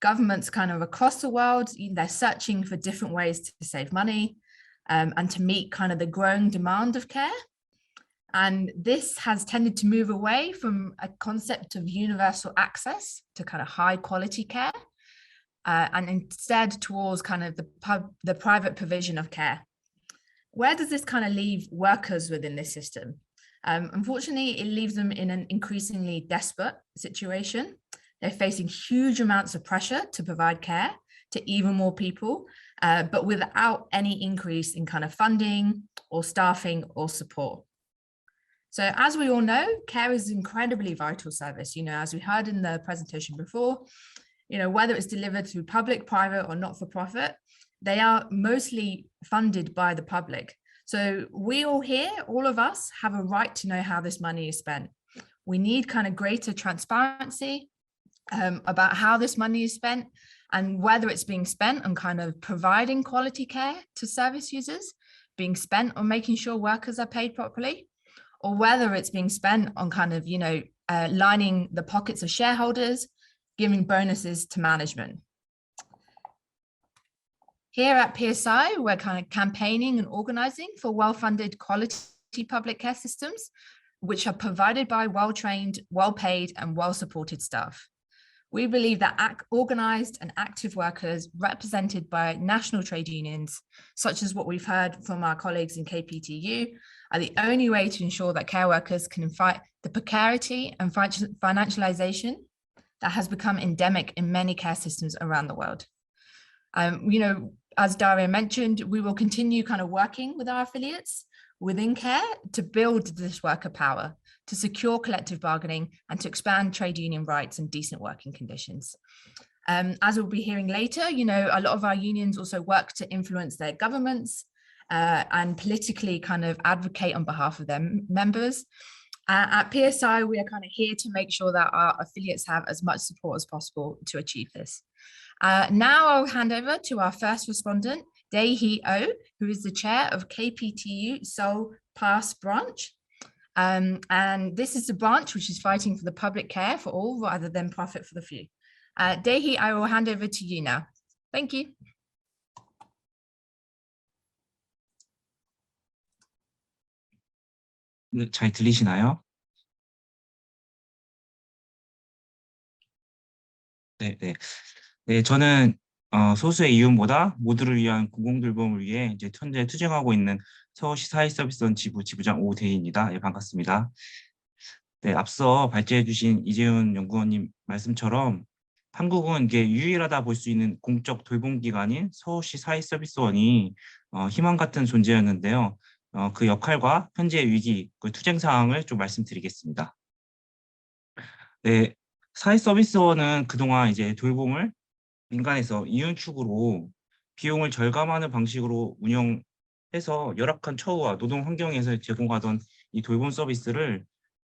governments kind of across the world, they're searching for different ways to save money and to meet kind of the growing demand of care. And this has tended to move away from a concept of universal access to kind of high quality care, and instead towards kind of the private provision of care. Where does this kind of leave workers within this system? Unfortunately, it leaves them in an increasingly desperate situation. They're facing huge amounts of pressure to provide care to even more people, but without any increase in kind of funding or staffing or support. So as we all know, care is an incredibly vital service. As we heard in the presentation before, whether it's delivered through public, private, or not-for-profit, they are mostly funded by the public. So we all here, all of us, have a right to know how this money is spent. We need kind of greater transparency about how this money is spent, and whether it's being spent on kind of providing quality care to service users, being spent on making sure workers are paid properly, or whether it's being spent on kind of, lining the pockets of shareholders, giving bonuses to management. Here at PSI, we're kind of campaigning and organizing for well-funded quality public care systems, which are provided by well-trained, well-paid, and well-supported staff. We believe that organized and active workers represented by national trade unions, such as what we've heard from our colleagues in KPTU, are the only way to ensure that care workers can fight the precarity and financialization that has become endemic in many care systems around the world. As Daria mentioned, we will continue kind of working with our affiliates within care to build this worker power, to secure collective bargaining, and to expand trade union rights and decent working conditions. As we'll be hearing later, a lot of our unions also work to influence their governments and politically kind of advocate on behalf of their members. At PSI, we are kind of here to make sure that our affiliates have as much support as possible to achieve this. Now I'll hand over to our first respondent, Dae-hee Oh, who is the chair of KPTU Seoul Pass branch. And this is the branch which is fighting for the public care for all rather than profit for the few. Dae-hee, I will hand over to you now. Thank you. 잘 들리시나요? 네, 네. 네, 저는 소수의 이윤보다 모두를 위한 공공돌봄을 위해 이제 현재 투쟁하고 있는 서울시 사회서비스원 지부장 오대희입니다. 예, 반갑습니다. 네, 앞서 발제해주신 이재훈 연구원님 말씀처럼 한국은 이게 유일하다 볼 수 있는 공적 돌봄기관인 서울시 사회서비스원이 희망 같은 존재였는데요. 그 역할과 현재의 위기, 그 투쟁 상황을 좀 말씀드리겠습니다. 네, 사회서비스원은 그동안 이제 돌봄을 민간에서 이윤축으로 비용을 절감하는 방식으로 운영해서 열악한 처우와 노동 환경에서 제공하던 이 돌봄 서비스를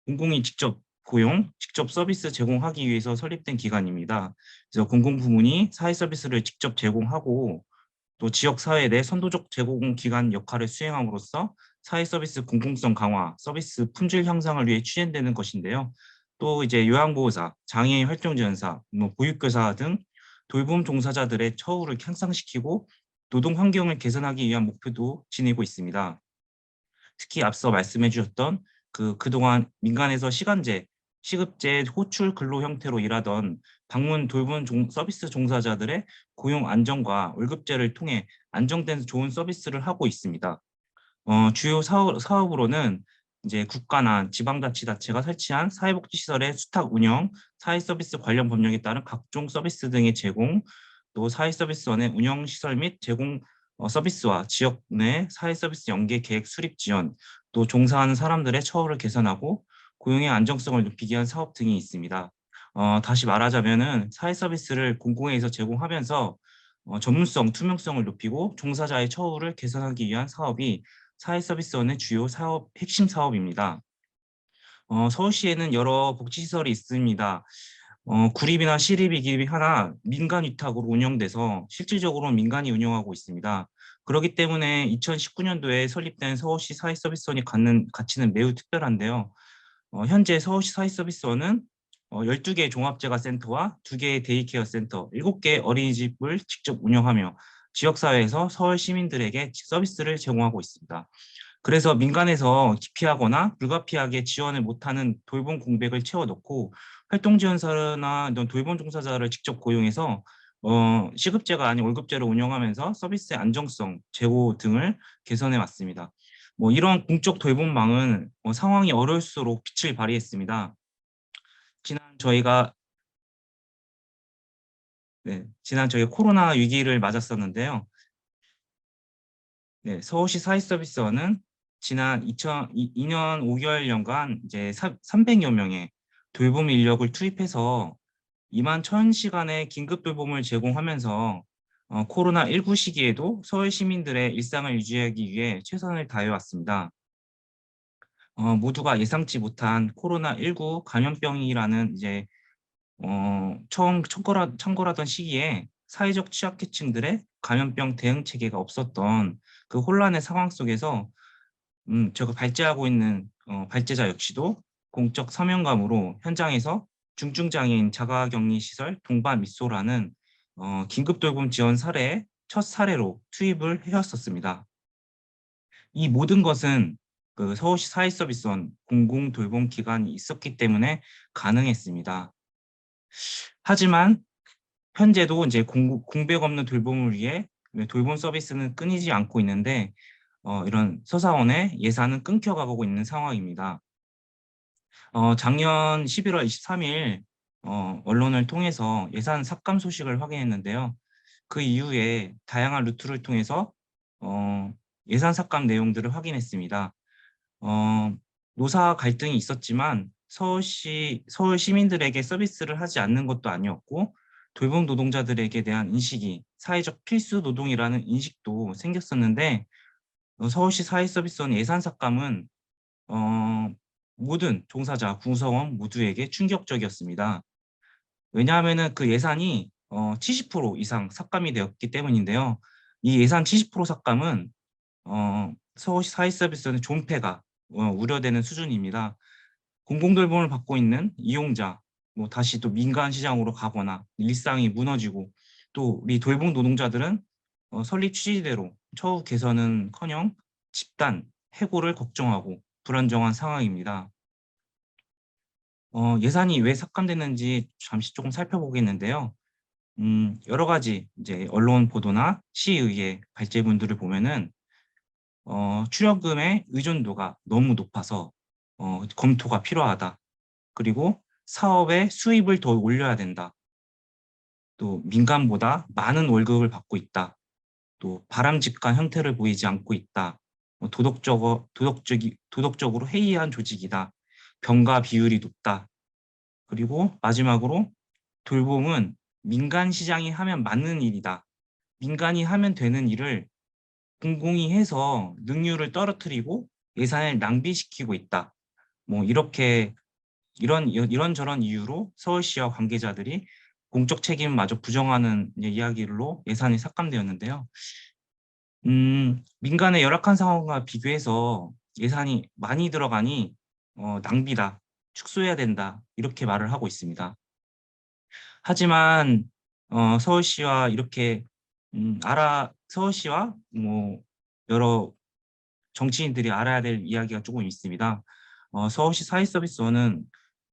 공공이 직접 고용, 직접 서비스 제공하기 위해서 설립된 기관입니다. 그래서 공공부문이 사회 서비스를 직접 제공하고 또 지역사회 내 선도적 제공기관 역할을 수행함으로써 사회 서비스 공공성 강화, 서비스 품질 향상을 위해 추진되는 것인데요. 또 이제 요양보호사, 장애인 활동지원사, 보육교사 등 돌봄 종사자들의 처우를 향상시키고 노동 환경을 개선하기 위한 목표도 지니고 있습니다. 특히 앞서 말씀해 주셨던 그동안 민간에서 시간제, 시급제, 호출 근로 형태로 일하던 방문 돌봄 서비스 종사자들의 고용 안정과 월급제를 통해 안정된 좋은 서비스를 하고 있습니다. 주요 사업으로는 이제 국가나 지방자치단체가 설치한 사회복지시설의 수탁 운영, 사회서비스 관련 법령에 따른 각종 서비스 등의 제공, 또 사회서비스원의 운영시설 및 제공 서비스와 지역 내 사회서비스 연계 계획 수립 지원, 또 종사하는 사람들의 처우를 개선하고 고용의 안정성을 높이기 위한 사업 등이 있습니다. 다시 말하자면은 사회서비스를 공공에서 제공하면서 전문성, 투명성을 높이고 종사자의 처우를 개선하기 위한 사업이 사회서비스원의 주요 사업, 핵심 사업입니다. 서울시에는 여러 복지시설이 있습니다. 구립이나 시립이 기립이 하나 민간 위탁으로 운영돼서 실질적으로 민간이 운영하고 있습니다. 그렇기 때문에 2019년도에 설립된 서울시 사회서비스원이 갖는 가치는 매우 특별한데요. 현재 서울시 사회서비스원은 12개의 종합재가센터와 2개의 데이케어 센터, 7개의 어린이집을 직접 운영하며 지역사회에서 서울 시민들에게 서비스를 제공하고 있습니다. 그래서 민간에서 기피하거나 불가피하게 지원을 못하는 돌봄 공백을 채워넣고 활동지원사나 돌봄 종사자를 직접 고용해서 시급제가 아닌 월급제로 운영하면서 서비스의 안정성, 재고 등을 개선해 왔습니다. 이런 공적 돌봄망은 상황이 어려울수록 빛을 발휘했습니다. 지난 저희가 코로나 위기를 맞았었는데요. 네, 서울시 사회서비스원은 지난 2002년 5개월년간 이제 300여 명의 돌봄 인력을 투입해서 2만 1,000시간의 긴급 돌봄을 제공하면서 코로나19 시기에도 서울 시민들의 일상을 유지하기 위해 최선을 다해왔습니다. 모두가 예상치 못한 코로나19 감염병이라는 이제 처음 청거라던 시기에 사회적 취약계층들의 감염병 대응 체계가 없었던 그 혼란의 상황 속에서 제가 발제하고 있는 발제자 역시도 공적 사명감으로 현장에서 중증장애인 자가격리시설 동반미소라는 긴급돌봄 지원 사례의 첫 사례로 투입을 해왔었습니다. 이 모든 것은 그 서울시 사회서비스원 공공돌봄기관이 있었기 때문에 가능했습니다. 하지만 현재도 이제 공백 없는 돌봄을 위해 돌봄 서비스는 끊이지 않고 있는데 이런 서사원의 예산은 끊겨가고 있는 상황입니다. 작년 11월 23일 언론을 통해서 예산 삭감 소식을 확인했는데요. 그 이후에 다양한 루트를 통해서 예산 삭감 내용들을 확인했습니다. 노사 갈등이 있었지만 서울 시민들에게 서비스를 하지 않는 것도 아니었고 돌봄 노동자들에게 대한 인식이 사회적 필수 노동이라는 인식도 생겼었는데 서울시 사회서비스원 예산 삭감은 모든 종사자, 구성원 모두에게 충격적이었습니다. 왜냐하면 그 예산이 70% 이상 삭감이 되었기 때문인데요. 이 예산 70% 삭감은 서울시 사회서비스는 존폐가 우려되는 수준입니다. 공공돌봄을 받고 있는 이용자, 뭐 다시 또 민간 시장으로 가거나 일상이 무너지고 또 우리 돌봄 노동자들은 설립 취지대로 처우 개선은커녕 집단 해고를 걱정하고 불안정한 상황입니다. 예산이 왜 삭감됐는지 잠시 조금 살펴보겠는데요. 여러 가지 이제 언론 보도나 시의회 발제문들을 보면은 출연금의 의존도가 너무 높아서 검토가 필요하다. 그리고 사업의 수입을 더 올려야 된다. 또 민간보다 많은 월급을 받고 있다. 또 바람직한 형태를 보이지 않고 있다. 도덕적으로 해이한 조직이다. 병가 비율이 높다. 그리고 마지막으로 돌봄은 민간 시장이 하면 맞는 일이다. 민간이 하면 되는 일을 공공이 해서 능률을 떨어뜨리고 예산을 낭비시키고 있다. 뭐 이렇게 이런저런 이유로 서울시와 관계자들이 공적 책임마저 부정하는 이야기로 예산이 삭감되었는데요. 민간의 열악한 상황과 비교해서 예산이 많이 들어가니 낭비다, 축소해야 된다 이렇게 말을 하고 있습니다. 하지만 서울시와 이렇게 서울시와 뭐 여러 정치인들이 알아야 될 이야기가 조금 있습니다. 서울시 사회서비스원은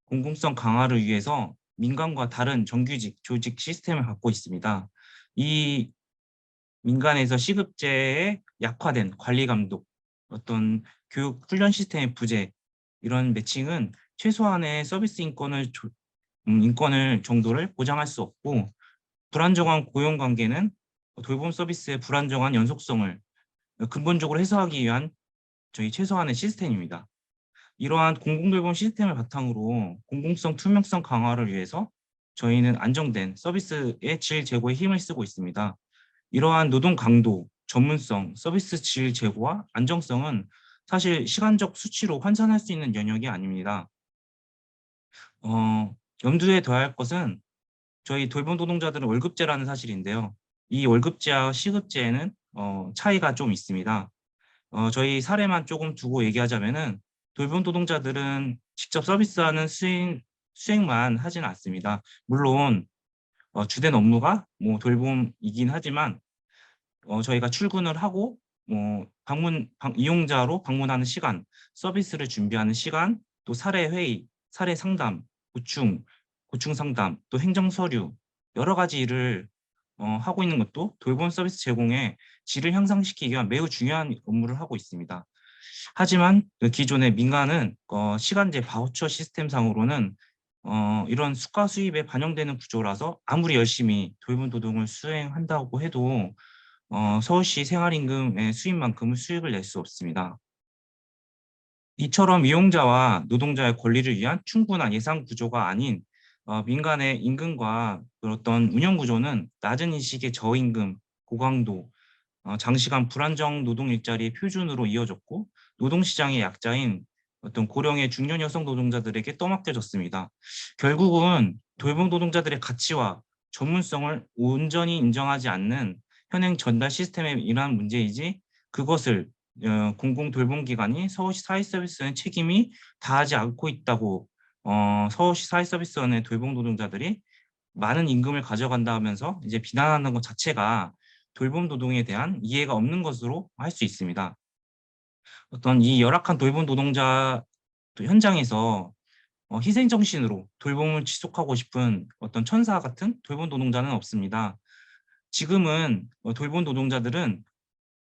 공공성 강화를 위해서 민간과 다른 정규직 조직 시스템을 갖고 있습니다. 이 민간에서 시급제에 약화된 관리 감독, 어떤 교육 훈련 시스템의 부재, 이런 매칭은 최소한의 서비스 인권을 정도를 보장할 수 없고 불안정한 고용 관계는 돌봄 서비스의 불안정한 연속성을 근본적으로 해소하기 위한 저희 최소한의 시스템입니다. 이러한 공공돌봄 시스템을 바탕으로 공공성, 투명성 강화를 위해서 저희는 안정된 서비스의 질 제고에 힘을 쓰고 있습니다. 이러한 노동 강도, 전문성, 서비스 질 제고와 안정성은 사실 시간적 수치로 환산할 수 있는 영역이 아닙니다. 염두에 둬야 할 것은 저희 돌봄 노동자들은 월급제라는 사실인데요. 이 월급제와 시급제에는 차이가 좀 있습니다. 저희 사례만 조금 두고 얘기하자면은 돌봄 노동자들은 직접 서비스하는 수행만 하지는 않습니다. 물론 주된 업무가 뭐 돌봄이긴 하지만 저희가 출근을 하고 이용자로 방문하는 시간, 서비스를 준비하는 시간, 또 사례 회의, 사례 상담, 고충 상담, 또 행정 서류 여러 가지 일을 하고 있는 것도 돌봄 서비스 제공의 질을 향상시키기 위한 매우 중요한 업무를 하고 있습니다. 하지만 그 기존의 민간은 시간제 바우처 시스템상으로는 이런 수가 수입에 반영되는 구조라서 아무리 열심히 돌봄 노동을 수행한다고 해도 서울시 생활임금의 수입만큼은 수익을 낼 수 없습니다. 이처럼 이용자와 노동자의 권리를 위한 충분한 예산 구조가 아닌 민간의 임금과 어떤 운영 구조는 낮은 인식의 저임금, 고강도, 장시간 불안정 노동 일자리의 표준으로 이어졌고 노동시장의 약자인 어떤 고령의 중년 여성 노동자들에게 떠맡겨졌습니다. 결국은 돌봄 노동자들의 가치와 전문성을 온전히 인정하지 않는 현행 전달 시스템의 일환 문제이지 그것을 공공돌봄기관이 서울시 사회서비스원의 책임이 다하지 않고 있다고 서울시 사회서비스원의 돌봄 노동자들이 많은 임금을 가져간다 하면서 이제 비난하는 것 자체가 돌봄 노동에 대한 이해가 없는 것으로 할 수 있습니다. 어떤 이 열악한 돌봄 노동자 현장에서 희생정신으로 돌봄을 지속하고 싶은 어떤 천사 같은 돌봄 노동자는 없습니다. 지금은 돌봄 노동자들은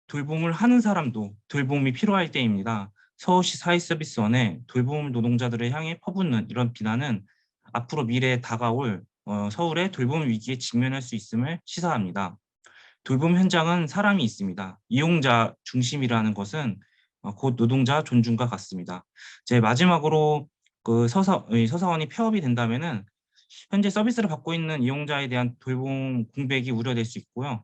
돌봄을 하는 사람도 돌봄이 필요할 때입니다. 서울시 사회서비스원의 돌봄 노동자들을 향해 퍼붓는 이런 비난은 앞으로 미래에 다가올 서울의 돌봄 위기에 직면할 수 있음을 시사합니다. 돌봄 현장은 사람이 있습니다. 이용자 중심이라는 것은 곧 노동자 존중과 같습니다. 제 마지막으로 서사원이 폐업이 된다면은 현재 서비스를 받고 있는 이용자에 대한 돌봄 공백이 우려될 수 있고요.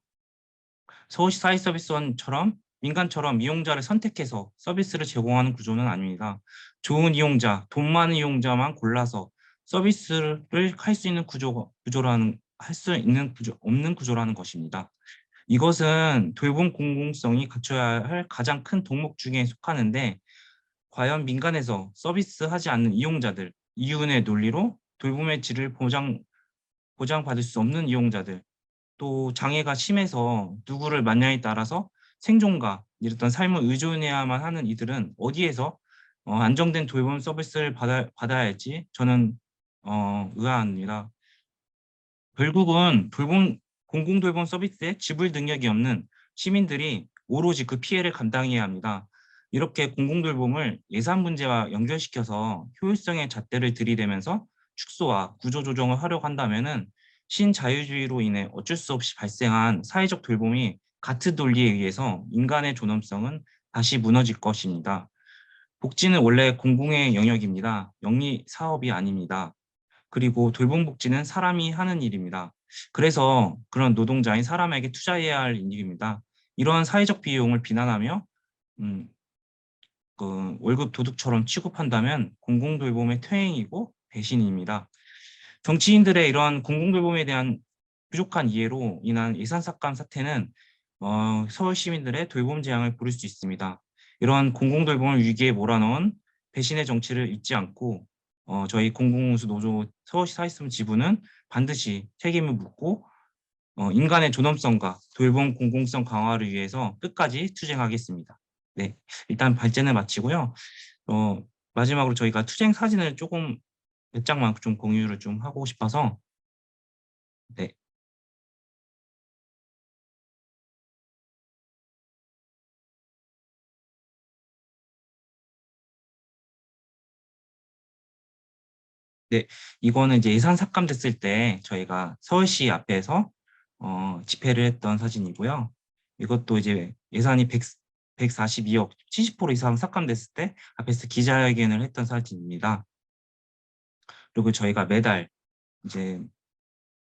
서울시 사회서비스원처럼 민간처럼 이용자를 선택해서 서비스를 제공하는 구조는 아닙니다. 좋은 이용자, 돈 많은 이용자만 골라서 서비스를 할 수 있는 없는 구조라는 것입니다. 이것은 돌봄 공공성이 갖춰야 할 가장 큰 덕목 중에 속하는데, 과연 민간에서 서비스하지 않는 이용자들, 이윤의 논리로 돌봄의 질을 보장받을 수 없는 이용자들, 또 장애가 심해서 누구를 만나에 따라서 생존과 이랬던 삶을 의존해야만 하는 이들은 어디에서 안정된 돌봄 서비스를 받아야 할지 저는 의아합니다. 결국은 공공돌봄 서비스에 지불 능력이 없는 시민들이 오로지 그 피해를 감당해야 합니다. 이렇게 공공돌봄을 예산 문제와 연결시켜서 효율성의 잣대를 들이대면서 축소와 구조조정을 하려고 한다면은 신자유주의로 인해 어쩔 수 없이 발생한 사회적 돌봄이 같은 논리에 의해서 인간의 존엄성은 다시 무너질 것입니다. 복지는 원래 공공의 영역입니다. 영리 사업이 아닙니다. 그리고 돌봄복지는 사람이 하는 일입니다. 그래서 그런 노동자인 사람에게 투자해야 할 일입니다. 이러한 사회적 비용을 비난하며 그 월급 도둑처럼 취급한다면 공공돌봄의 퇴행이고 배신입니다. 정치인들의 이러한 공공돌봄에 대한 부족한 이해로 인한 예산 삭감 사태는 서울 시민들의 돌봄 재앙을 부를 수 있습니다. 이러한 공공돌봄을 위기에 몰아넣은 배신의 정치를 잊지 않고 저희 공공운수 노조 서울시 사회시스템 지부는 반드시 책임을 묻고 인간의 존엄성과 돌봄 공공성 강화를 위해서 끝까지 투쟁하겠습니다. 네, 일단 발제는 마치고요. 마지막으로 저희가 투쟁 사진을 조금 몇 장만 좀 공유를 좀 하고 싶어서 네. 네, 이거는 이제 예산 삭감됐을 때 저희가 서울시 앞에서 집회를 했던 사진이고요. 이것도 이제 예산이 142억 70% 이상 삭감됐을 때 앞에서 기자회견을 했던 사진입니다. 그리고 저희가 매달 이제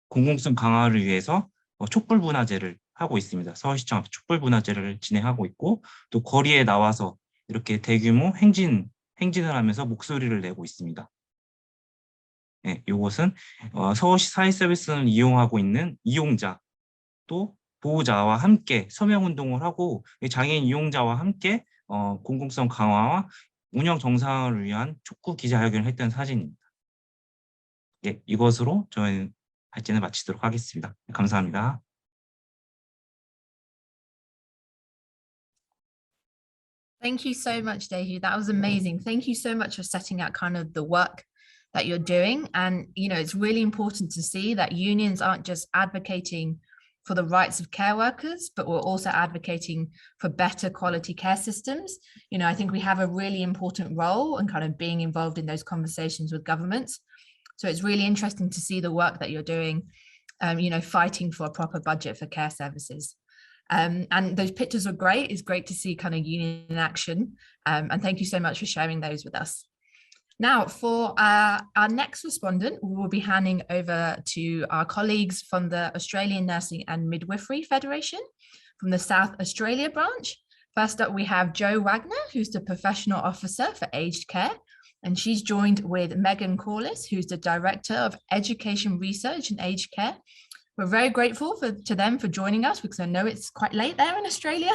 공공성 강화를 위해서 촛불분화제를 하고 있습니다. 서울시청 앞에 촛불분화제를 진행하고 있고 또 거리에 나와서 이렇게 대규모 행진을 하면서 목소리를 내고 있습니다. 네, 이것은 서울시 사회서비스를 이용하고 있는 이용자 또 보호자와 함께 서명운동을 하고 장애인 이용자와 함께 공공성 강화와 운영 정상화를 위한 촉구 기자회견을 했던 사진입니다. 네, 이것으로 저희는 발제를 마치도록 하겠습니다. 감사합니다. Thank you so much, Dehu. That was amazing. Thank you so much for setting out kind of the work that you're doing. And, you know, it's really important to see that unions aren't just advocating for the rights of care workers, but we're also advocating for better quality care systems. You know, I think we have a really important role in kind of being involved in those conversations with governments. So it's really interesting to see the work that you're doing, you know, fighting for a proper budget for care services. And those pictures are great. It's great to see kind of union in action. And thank you so much for sharing those with us. Now, for our next respondent, we will be handing over to our colleagues from the Australian Nursing and Midwifery Federation from the South Australia branch. First up, we have Jo Wagner, who's the Professional Officer for Aged Care. And she's joined with Megan Corliss, who's the Director of Education Research and Aged Care. We're very grateful to them for joining us because I know it's quite late there in Australia.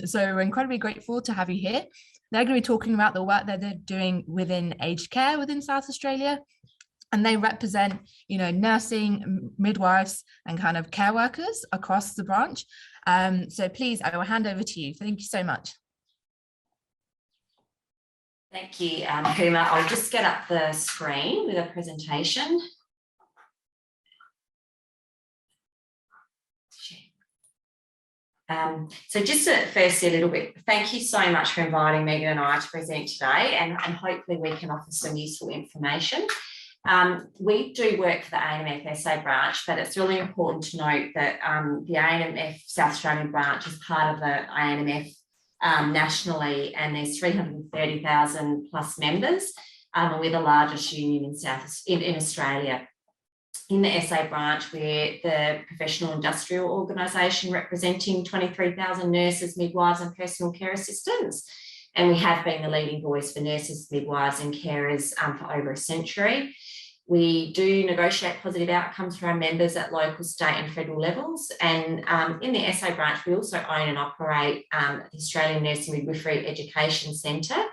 So we're incredibly grateful to have you here. They're going to be talking about the work that they're doing within aged care within South Australia. And they represent, you know, nursing, midwives, and kind of care workers across the branch. So please, I will hand over to you. Thank you so much. Thank you, Huma. I'll just get up the screen with a presentation. So just firstly a little bit, thank you so much for inviting Megan and I to present today, and hopefully we can offer some useful information. We do work for the ANMF SA branch, but it's really important to note that the ANMF South Australian branch is part of the ANMF nationally, and there's 330,000 plus members, and we're the largest union in Australia. In the SA branch, we're the professional industrial organisation representing 23,000 nurses, midwives and personal care assistants. And we have been the leading voice for nurses, midwives and carers for over a century. We do negotiate positive outcomes for our members at local, state and federal levels. And in the SA branch, we also own and operate the Australian Nursing Midwifery Education Centre,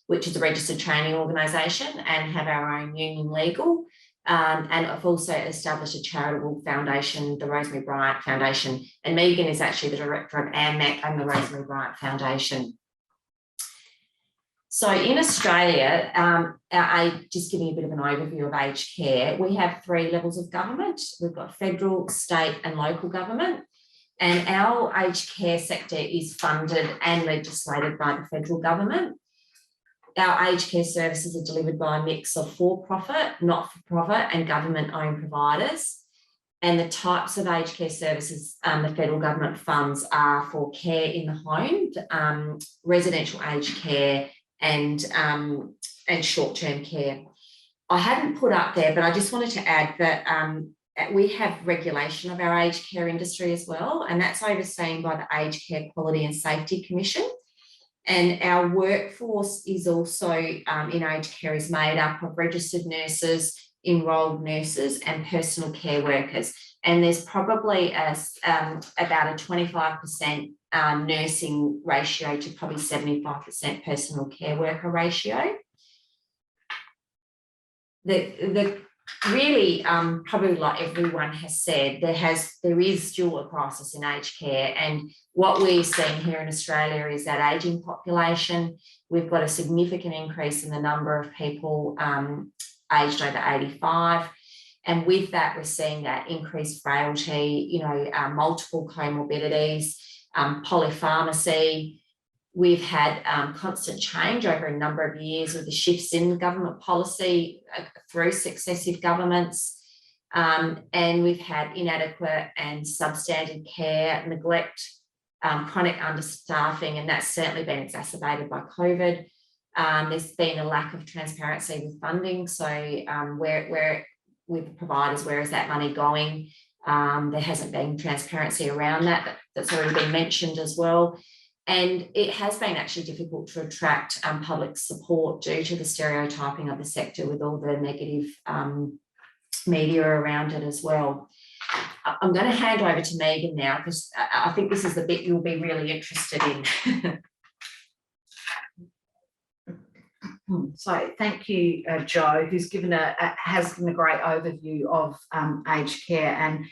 which is a registered training organisation, and have our own union legal. And I've also established a charitable foundation, the Rosemary Bryant Foundation. And Megan is actually the director of AMMEC and the Rosemary Bryant Foundation. So in Australia, just giving you a bit of an overview of aged care, we have 3 levels of government. We've got federal, state and local government. And our aged care sector is funded and legislated by the federal government. Our aged care services are delivered by a mix of for-profit, not-for-profit and government-owned providers. And the types of aged care services the federal government funds are for care in the home, residential aged care and short-term care. I hadn't put up there, but I just wanted to add that we have regulation of our aged care industry as well, and that's overseen by the Aged Care Quality and Safety Commission. And our workforce is also in aged care is made up of registered nurses, enrolled nurses and personal care workers. And there's probably about a 25% nursing ratio to probably 75% personal care worker ratio. Really, probably like everyone has said, there is still a crisis in aged care, and what we're seeing here in Australia is that ageing population. We've got a significant increase in the number of people aged over 85, and with that we're seeing that increased frailty, multiple comorbidities, polypharmacy. We've had constant change over a number of years with the shifts in government policy through successive governments. And we've had inadequate and substandard care, neglect, chronic understaffing, and that's certainly been exacerbated by COVID. There's been a lack of transparency with funding. So where with providers, where is that money going? There hasn't been transparency around that. That's already been mentioned as well. And it has been actually difficult to attract public support due to the stereotyping of the sector with all the negative media around it as well. I'm going to hand over to Megan now, because I think this is the bit you'll be really interested in. So thank you, Jo, who's has given a great overview of aged care. And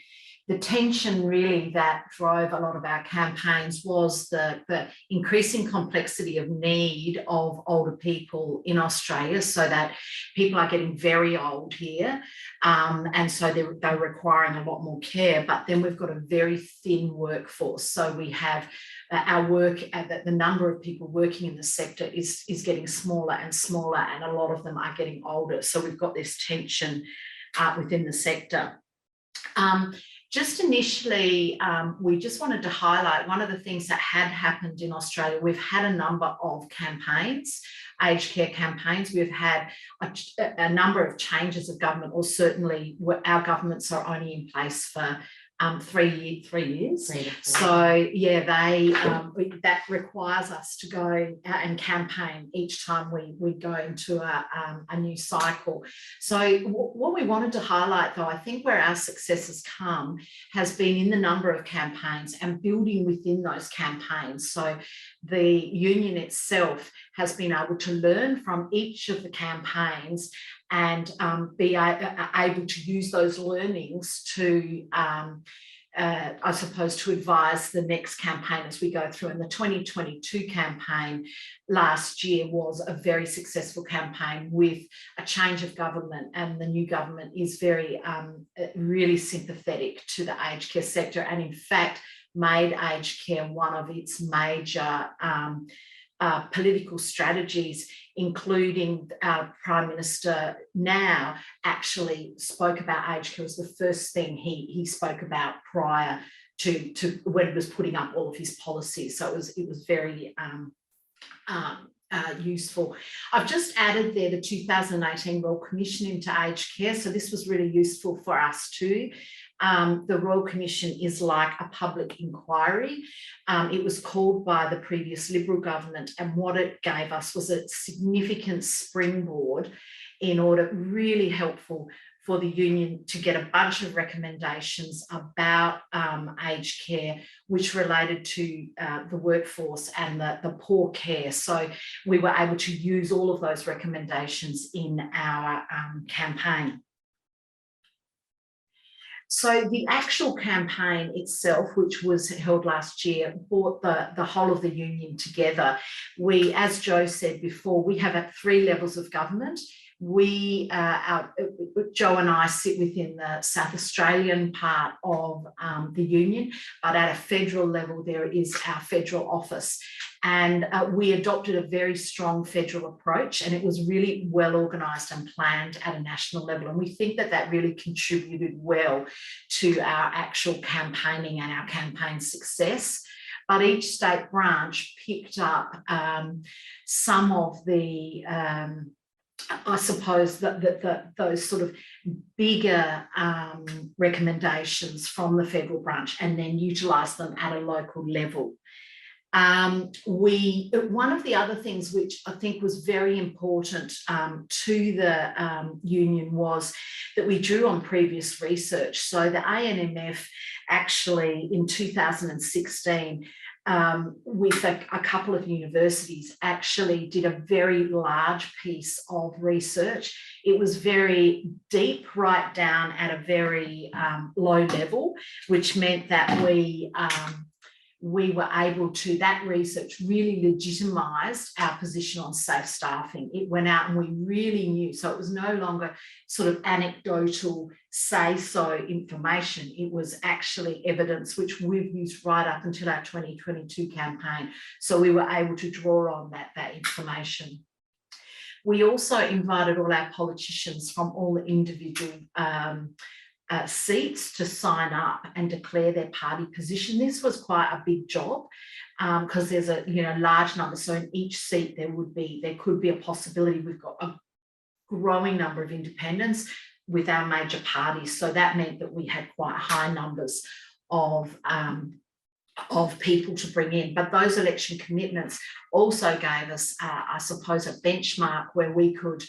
the tension really that drove a lot of our campaigns was the increasing complexity of need of older people in Australia, so that people are getting very old here, and so they're requiring a lot more care. But then we've got a very thin workforce, so we have our work, the number of people working in the sector is getting smaller and smaller, and a lot of them are getting older. So we've got this tension within the sector. Just initially, we just wanted to highlight one of the things that had happened in Australia. We've had a number of campaigns, aged care campaigns. We've had a number of changes of government, or certainly our governments are only in place for 3 years. So yeah, that requires us to go out and campaign each time we go into a new cycle. So what we wanted to highlight, though, I think where our success has come has been in the number of campaigns and building within those campaigns. So the union itself has been able to learn from each of the campaigns and be able to use those learnings to, I suppose, to advise the next campaign as we go through. And the 2022 campaign last year was a very successful campaign with a change of government, and the new government is very, really sympathetic to the aged care sector, and in fact made aged care one of its major political strategies, including our Prime Minister now actually spoke about aged care as the first thing he spoke about prior to when he was putting up all of his policies. So it was very useful. I've just added there the 2018 Royal Commission into aged care, so this was really useful for us too. The Royal Commission is like a public inquiry. It was called by the previous Liberal government, and what it gave us was a significant springboard in order, really helpful for the union to get a bunch of recommendations about aged care, which related to the workforce and the poor care. So we were able to use all of those recommendations in our campaign. So the actual campaign itself, which was held last year, brought the whole of the union together. We, as Joe said before, we have at 3 levels of government. We, Joe and I sit within the South Australian part of the union, but at a federal level, there is our federal office. And we adopted a very strong federal approach, and it was really well organised and planned at a national level. And we think that that really contributed well to our actual campaigning and our campaign success. But each state branch picked up some of the I suppose that those sort of bigger recommendations from the federal branch and then utilise them at a local level. One of the other things which I think was very important to the union was that we drew on previous research. So the ANMF actually in 2016 with a couple of universities actually did a very large piece of research. It was very deep, right down at a very low level, which meant that we were able to, that research really legitimised our position on safe staffing. It went out and we really knew, so it was no longer sort of anecdotal say-so information. It was actually evidence which we've used right up until our 2022 campaign. So we were able to draw on that information. We also invited all our politicians from all the individual seats to sign up and declare their party position. This was quite a big job because there's a large number. So in each seat there could be a possibility. We've got a growing number of independents with our major parties. So that meant that we had quite high numbers of people to bring in. But those election commitments also gave us, I suppose, a benchmark where we could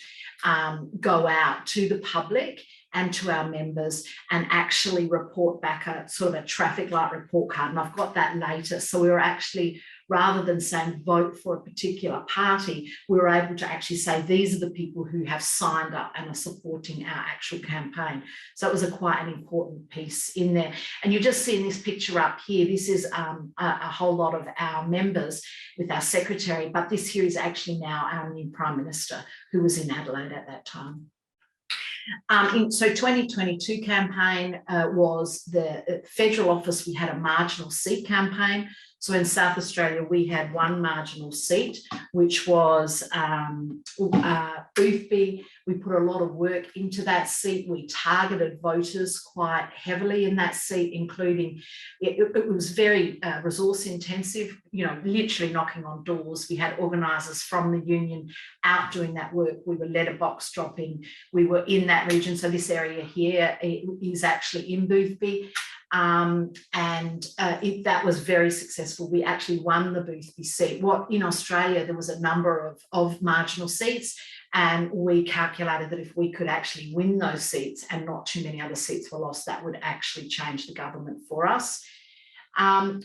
go out to the public and to our members and actually report back a sort of a traffic light report card. And I've got that later. So we were actually, rather than saying vote for a particular party, we were able to actually say these are the people who have signed up and are supporting our actual campaign. So it was quite an important piece in there. And you just see in this picture up here, this is a whole lot of our members with our secretary, but this here is actually now our new Prime Minister, who was in Adelaide at that time. So 2022 campaign was the federal office. We had a marginal seat campaign. So in South Australia, we had one marginal seat, which was Boothby. We put a lot of work into that seat. We targeted voters quite heavily in that seat, including, it was very resource intensive, literally knocking on doors. We had organisers from the union out doing that work. We were letterbox dropping. We were in that region. So this area here is actually in Boothby. That was very successful. We actually won the Boothby seat. In Australia, there was a number of marginal seats, and we calculated that if we could actually win those seats and not too many other seats were lost, that would actually change the government for us.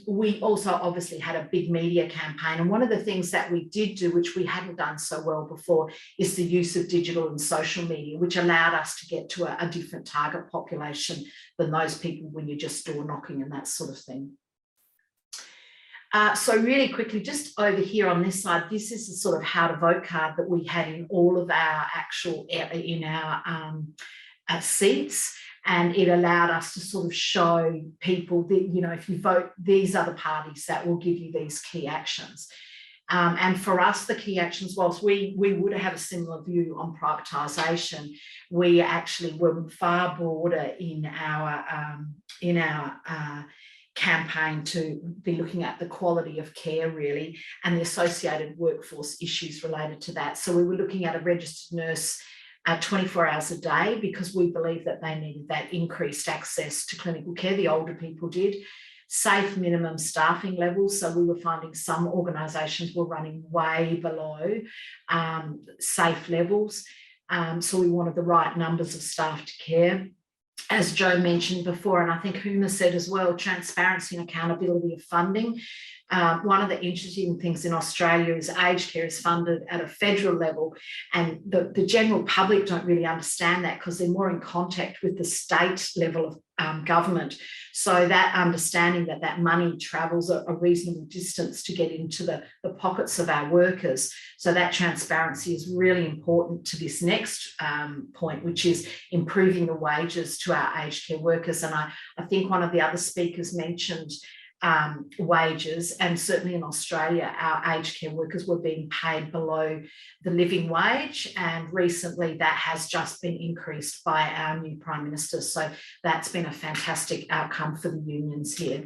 We also obviously had a big media campaign, and one of the things that we did do, which we hadn't done so well before, is the use of digital and social media, which allowed us to get to a different target population than those people when you're just door knocking and that sort of thing. So really quickly, just over here on this side, this is the sort of how to vote card that we had in all of our seats. And it allowed us to sort of show people that, if you vote these other parties, that will give you these key actions. And for us, the key actions, whilst we would have a similar view on privatisation, we actually were far broader in our campaign to be looking at the quality of care really and the associated workforce issues related to that. So we were looking at a registered nurse 24 hours a day because we believe that they needed that increased access to clinical care. The older people did. Safe minimum staffing levels. So we were finding some organisations were running way below safe levels. So we wanted the right numbers of staff to care. As Joe mentioned before, and I think Huma said as well, transparency and accountability of funding. One of the interesting things in Australia is aged care is funded at a federal level, and the general public don't really understand that because they're more in contact with the state level of government. So that understanding that that money travels a reasonable distance to get into the pockets of our workers. So that transparency is really important to this next point, which is improving the wages to our aged care workers. And I think one of the other speakers mentioned wages, and certainly in Australia, our aged care workers were being paid below the living wage, and recently that has just been increased by our new Prime Minister. So that's been a fantastic outcome for the unions here.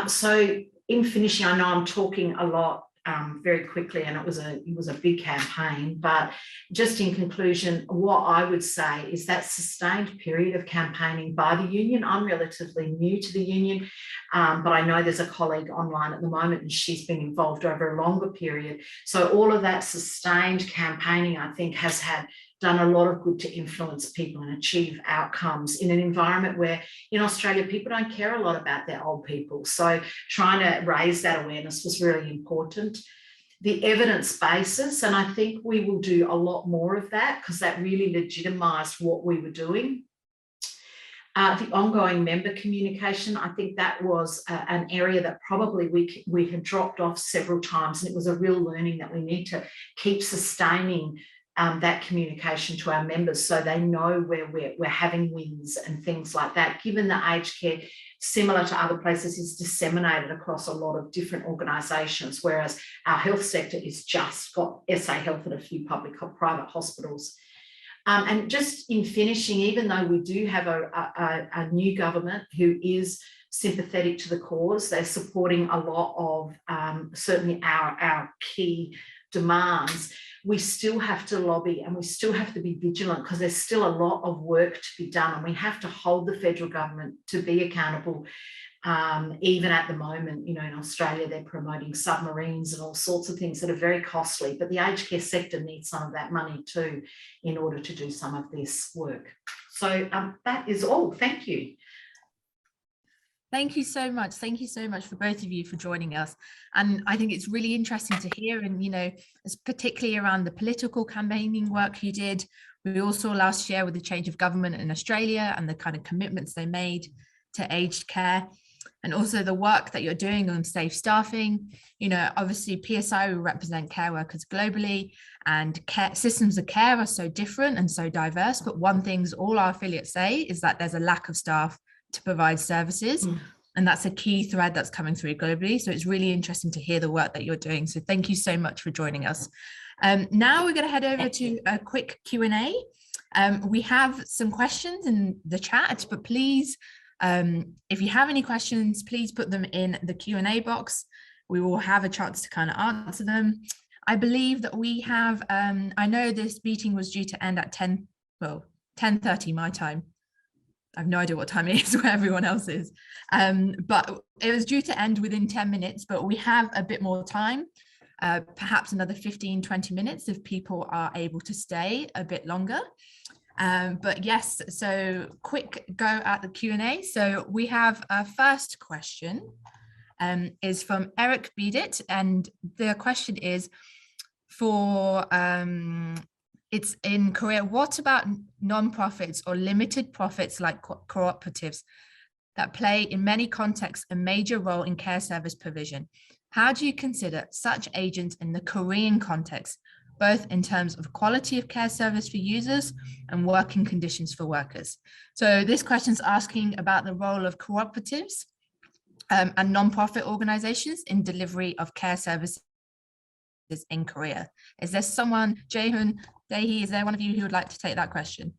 So in finishing, I know I'm talking a lot very quickly, and it was a big campaign, but just in conclusion, what I would say is that sustained period of campaigning by the union. I'm relatively new to the union, but I know there's a colleague online at the moment and she's been involved over a longer period. So all of that sustained campaigning, I think, has done a lot of good to influence people and achieve outcomes in an environment where in Australia, people don't care a lot about their old people. So trying to raise that awareness was really important. The evidence basis, and I think we will do a lot more of that because that really legitimised what we were doing. The ongoing member communication, I think that was an area that probably we had dropped off several times, and it was a real learning that we need to keep sustaining that communication to our members so they know where we're having wins and things like that. Given the aged care, similar to other places, is disseminated across a lot of different organisations, whereas our health sector is just got SA Health and a few private hospitals. And just in finishing, even though we do have a new government who is sympathetic to the cause, they're supporting a lot of certainly our key demands, we still have to lobby and we still have to be vigilant because there's still a lot of work to be done, and we have to hold the federal government to be accountable. Even at the moment, in Australia, they're promoting submarines and all sorts of things that are very costly, but the aged care sector needs some of that money too in order to do some of this work. So that is all. Thank you. Thank you so much. Thank you so much for both of you for joining us. And I think it's really interesting to hear, and, it's particularly around the political campaigning work you did. We all saw last year with the change of government in Australia and the kind of commitments they made to aged care, and also the work that you're doing on safe staffing. Obviously PSI will represent care workers globally, and systems of care are so different and so diverse. But one thing all our affiliates say is that there's a lack of staff to provide services. And that's a key thread that's coming through globally. So it's really interesting to hear the work that you're doing. So thank you so much for joining us. Now we're going to head over to a quick Q&A. We have some questions in the chat, but please, if you have any questions, please put them in the Q&A box. We will have a chance to kind of answer them. I believe that we have, I know this meeting was due to end at 10:30 my time. I have no idea what time it is where everyone else is, but it was due to end within 10 minutes, but we have a bit more time, perhaps another 15-20 minutes if people are able to stay a bit longer. But yes, so quick go at the Q&A. So we have a first question is from Eric Beedit, and the question is for it's in Korea. What about non-profits or limited profits like cooperatives that play in many contexts a major role in care service provision? How do you consider such agents in the Korean context, both in terms of quality of care service for users and working conditions for workers? So this question is asking about the role of cooperatives and non-profit organizations in delivery of care services in Korea. Is there someone, Jae-hoon, Dae-hee, is there one of you who would like to take that question?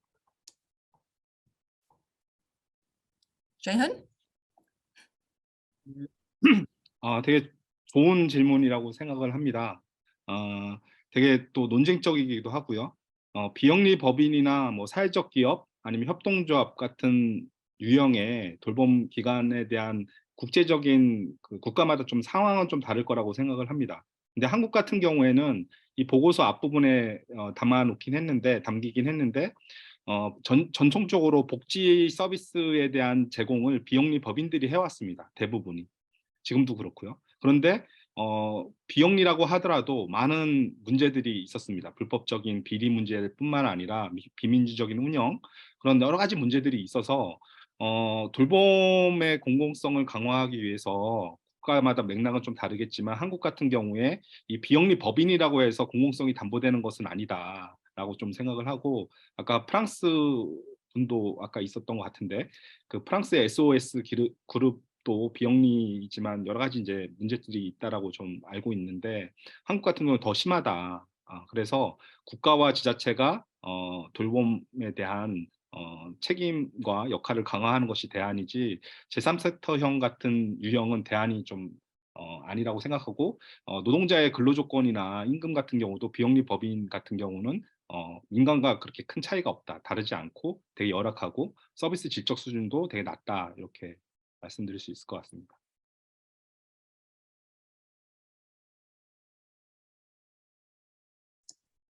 Jae-hoon? 되게 좋은 질문이라고 생각을 합니다. 되게 또 논쟁적이기도 하고요. 비영리 법인이나 뭐 사회적 기업 아니면 협동조합 같은 유형의 돌봄 기관에 대한 국제적인 그 국가마다 좀 상황은 좀 다를 거라고 생각을 합니다. 근데 한국 같은 경우에는 이 보고서 앞부분에 담기긴 했는데 전통적으로 복지 서비스에 대한 제공을 비영리 법인들이 해왔습니다. 대부분이. 지금도 그렇고요. 그런데 비영리라고 하더라도 많은 문제들이 있었습니다. 불법적인 비리 문제뿐만 아니라 비민주적인 운영, 그런 여러 가지 문제들이 있어서 돌봄의 공공성을 강화하기 위해서 국가마다 맥락은 좀 다르겠지만 한국 같은 경우에 이 비영리 법인이라고 해서 공공성이 담보되는 것은 아니다라고 좀 생각을 하고, 아까 프랑스 분도 아까 있었던 것 같은데 그 프랑스의 SOS 그룹도 비영리이지만 여러 가지 이제 문제들이 있다라고 좀 알고 있는데 한국 같은 경우는 더 심하다. 그래서 국가와 지자체가 돌봄에 대한 책임과 역할을 강화하는 것이 대안이지 제3섹터형 같은 유형은 대안이 좀 아니라고 생각하고, 노동자의 근로조건이나 임금 같은 경우도 비영리 법인 같은 경우는 민간과 그렇게 큰 차이가 없다. 다르지 않고 되게 열악하고 서비스 질적 수준도 되게 낮다. 이렇게 말씀드릴 수 있을 것 같습니다.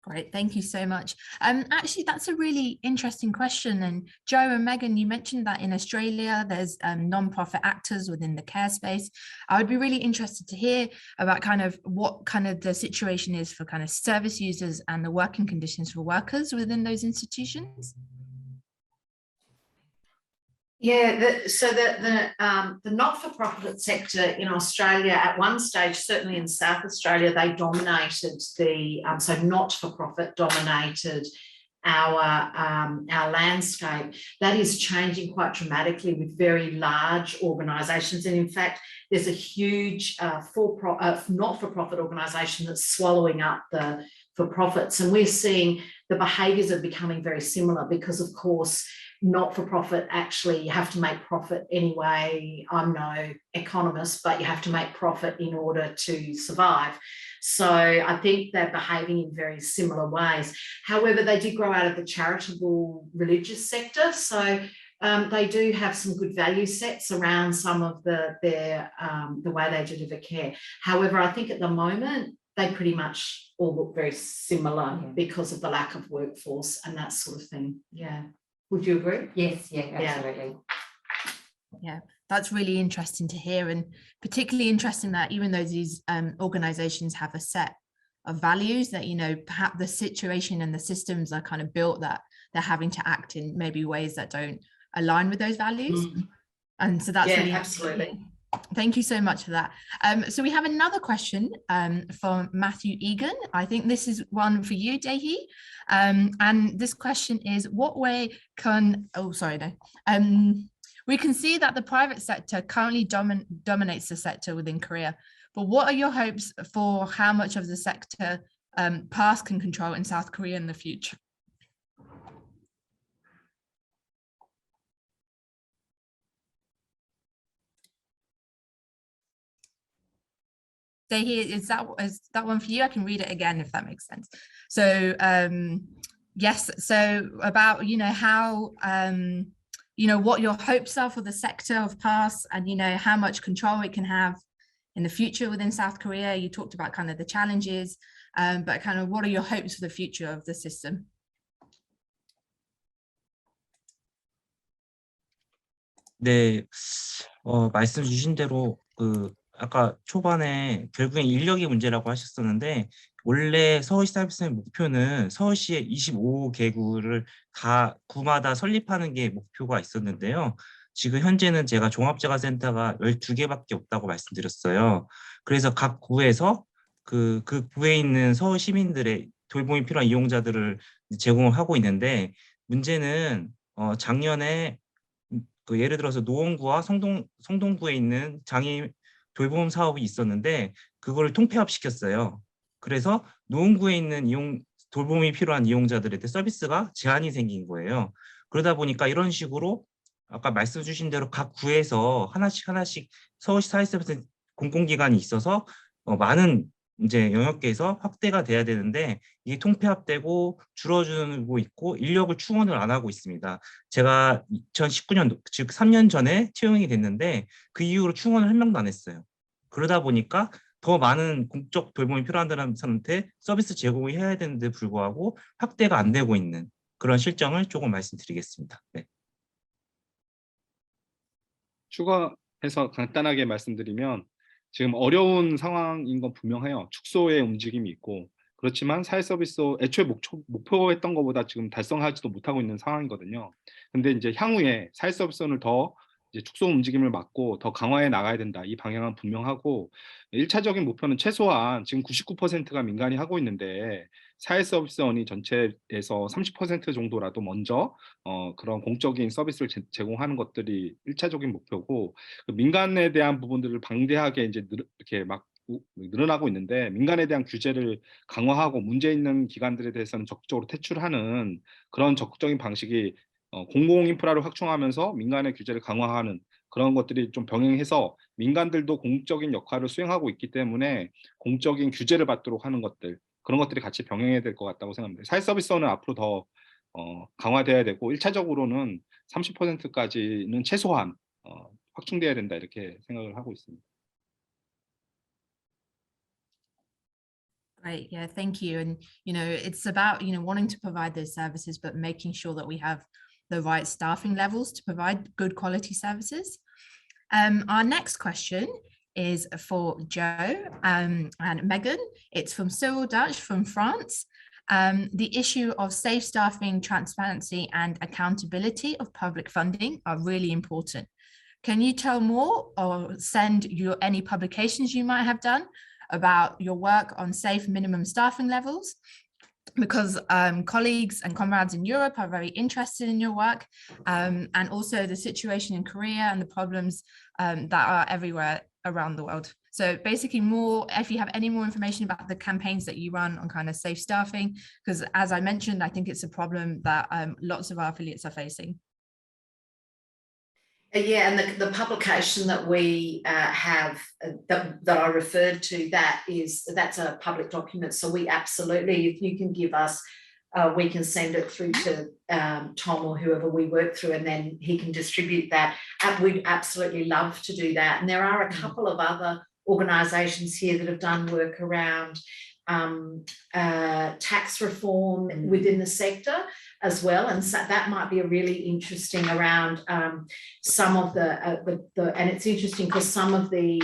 Great, thank you so much. Actually, that's a really interesting question. And Joe and Megan, you mentioned that in Australia, there's non-profit actors within the care space. I would be really interested to hear about kind of what kind of the situation is for kind of service users and the working conditions for workers within those institutions. Yeah, so the not-for-profit sector in Australia at one stage, certainly in South Australia, they dominated so not-for-profit dominated our landscape. That is changing quite dramatically with very large organisations, and in fact, there's a huge not-for-profit organisation that's swallowing up the for-profits, and we're seeing the behaviours are becoming very similar because, of course, not-for-profit actually you have to make profit anyway. I'm no economist, but you have to make profit in order to survive. So I think they're behaving in very similar ways. However, they did grow out of the charitable religious sector. So they do have some good value sets around some of the way they deliver care. However, I think at the moment, they pretty much all look very similar because of the lack of workforce and that sort of thing. Yeah. Would you agree? Yes, yeah, absolutely. Yeah, that's really interesting to hear, and particularly interesting that even though these organizations have a set of values, that, you know, perhaps the situation and the systems are kind of built that they're having to act in maybe ways that don't align with those values. And so that's really absolutely. Thank you so much for that. So we have another question from Matthew Egan. I think this is one for you, Dehi. And this question is, what way can, we can see that the private sector currently dominates the sector within Korea, but what are your hopes for how much of the sector past can control in South Korea in the future? Is that one for you? I can read it again if that makes sense. So yes, so about, you know, how you know, what your hopes are for the sector of past, and, you know, how much control it can have in the future within South Korea. You talked about kind of the challenges, but kind of what are your hopes for the future of the system? 네, 말씀 주신 대로 아까 초반에 결국엔 인력의 문제라고 하셨었는데, 원래 서울시 서비스의 목표는 서울시의 25개구를 다 구마다 설립하는 게 목표가 있었는데요. 지금 현재는 제가 종합재가센터가 12개밖에 없다고 말씀드렸어요. 그래서 각 구에서 그 구에 있는 서울 시민들의 돌봄이 필요한 이용자들을 제공을 하고 있는데, 문제는 작년에 예를 들어서 노원구와 성동구에 있는 장애인 돌봄 사업이 있었는데 그거를 통폐합시켰어요. 그래서 노원구에 있는 돌봄이 필요한 이용자들한테 서비스가 제한이 생긴 거예요. 그러다 보니까 이런 식으로 아까 말씀 주신 대로 각 구에서 하나씩 서울시 사회서비스 공공기관이 있어서 많은 이제 영역에서 확대가 돼야 되는데 이게 통폐합되고 줄어들고 있고 인력을 충원을 안 하고 있습니다. 제가 2019년도 즉 3년 전에 채용이 됐는데 그 이후로 충원을 한 명도 안 했어요. 그러다 보니까 더 많은 공적 돌봄이 필요한 사람한테 서비스 제공을 해야 되는데 불구하고 확대가 안 되고 있는 그런 실정을 조금 말씀드리겠습니다. 네. 추가해서 간단하게 말씀드리면 지금 어려운 상황인 건 분명해요. 축소의 움직임이 있고 그렇지만 사회 서비스 애초에 목표했던 것보다 지금 달성하지도 못하고 있는 상황이거든요. 근데 이제 향후에 사회 서비스원을 더 이제 축소 움직임을 막고 더 강화해 나가야 된다. 이 방향은 분명하고 1차적인 목표는 최소한 지금 99%가 민간이 하고 있는데 사회 서비스원이 전체에서 30% 정도라도 먼저 그런 공적인 서비스를 제공하는 것들이 1차적인 목표고 그 민간에 대한 부분들을 방대하게 이제 이렇게 막 늘어나고 있는데 민간에 대한 규제를 강화하고 문제 있는 기관들에 대해서는 적극적으로 퇴출하는 그런 적극적인 방식이 공공 인프라를 확충하면서 민간의 규제를 강화하는 그런 것들이 좀 병행해서 민간들도 공적인 역할을 수행하고 있기 때문에 공적인 규제를 받도록 하는 것들 그런 것들이 같이 병행해야 될 것 같다고 생각합니다. 사회 서비스는 앞으로 더 강화돼야 되고 1차적으로는 30%까지는 최소한 확충돼야 된다 이렇게 생각을 하고 있습니다. Great. Yeah, thank you. And, it's about, wanting to provide those services, but making sure that we have the right staffing levels to provide good quality services. Our next question is for Joe and Megan. It's from Cyril Dutch from France. The issue of safe staffing, transparency, and accountability of public funding are really important. Can you tell more or send any publications you might have done about your work on safe minimum staffing levels? Because colleagues and comrades in Europe are very interested in your work, and also the situation in Korea and the problems that are everywhere around the world. So basically if you have any more information about the campaigns that you run on kind of safe staffing, because as I mentioned, I think it's a problem that lots of our affiliates are facing. Yeah, and the publication that we have that I referred to, that's a public document. So we absolutely, if you can give us, we can send it through to Tom or whoever we work through, and then he can distribute that. We'd absolutely love to do that. And there are a couple of other organisations here that have done work around tax reform within the sector as well, and so that might be a really interesting around some of the and it's interesting because some of the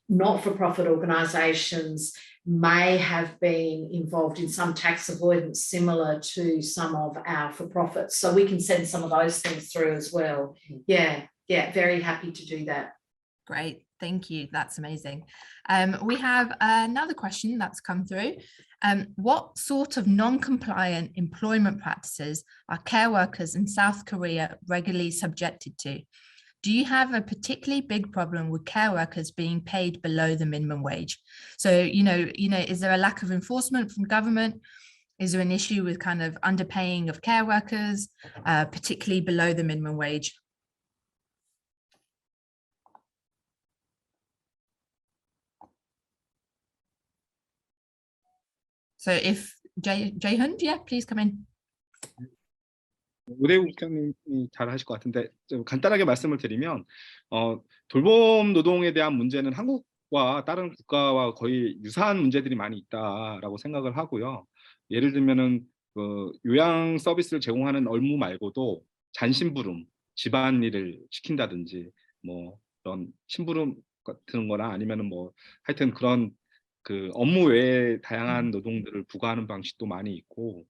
not-for-profit organisations may have been involved in some tax avoidance similar to some of our for-profits, so we can send some of those things through as well. Yeah, very happy to do that. Great, thank you. That's amazing. We have another question that's come through. What sort of non-compliant employment practices are care workers in South Korea regularly subjected to? Do you have a particularly big problem with care workers being paid below the minimum wage? So, is there a lack of enforcement from government? Is there an issue with kind of underpaying of care workers, particularly below the minimum wage? So if Jae-hun, yeah, please come in. 우대우 국장님이 잘 하실 것 같은데 좀 간단하게 말씀을 드리면 돌봄 노동에 대한 문제는 한국과 다른 국가와 거의 유사한 문제들이 많이 있다라고 생각을 하고요. 예를 들면은 요양 서비스를 제공하는 업무 말고도 잔심부름, 집안일을 시킨다든지 뭐 그런 심부름 같은 거나 아니면은 뭐 하여튼 그런 그 업무 외에 다양한 노동들을 부과하는 방식도 많이 있고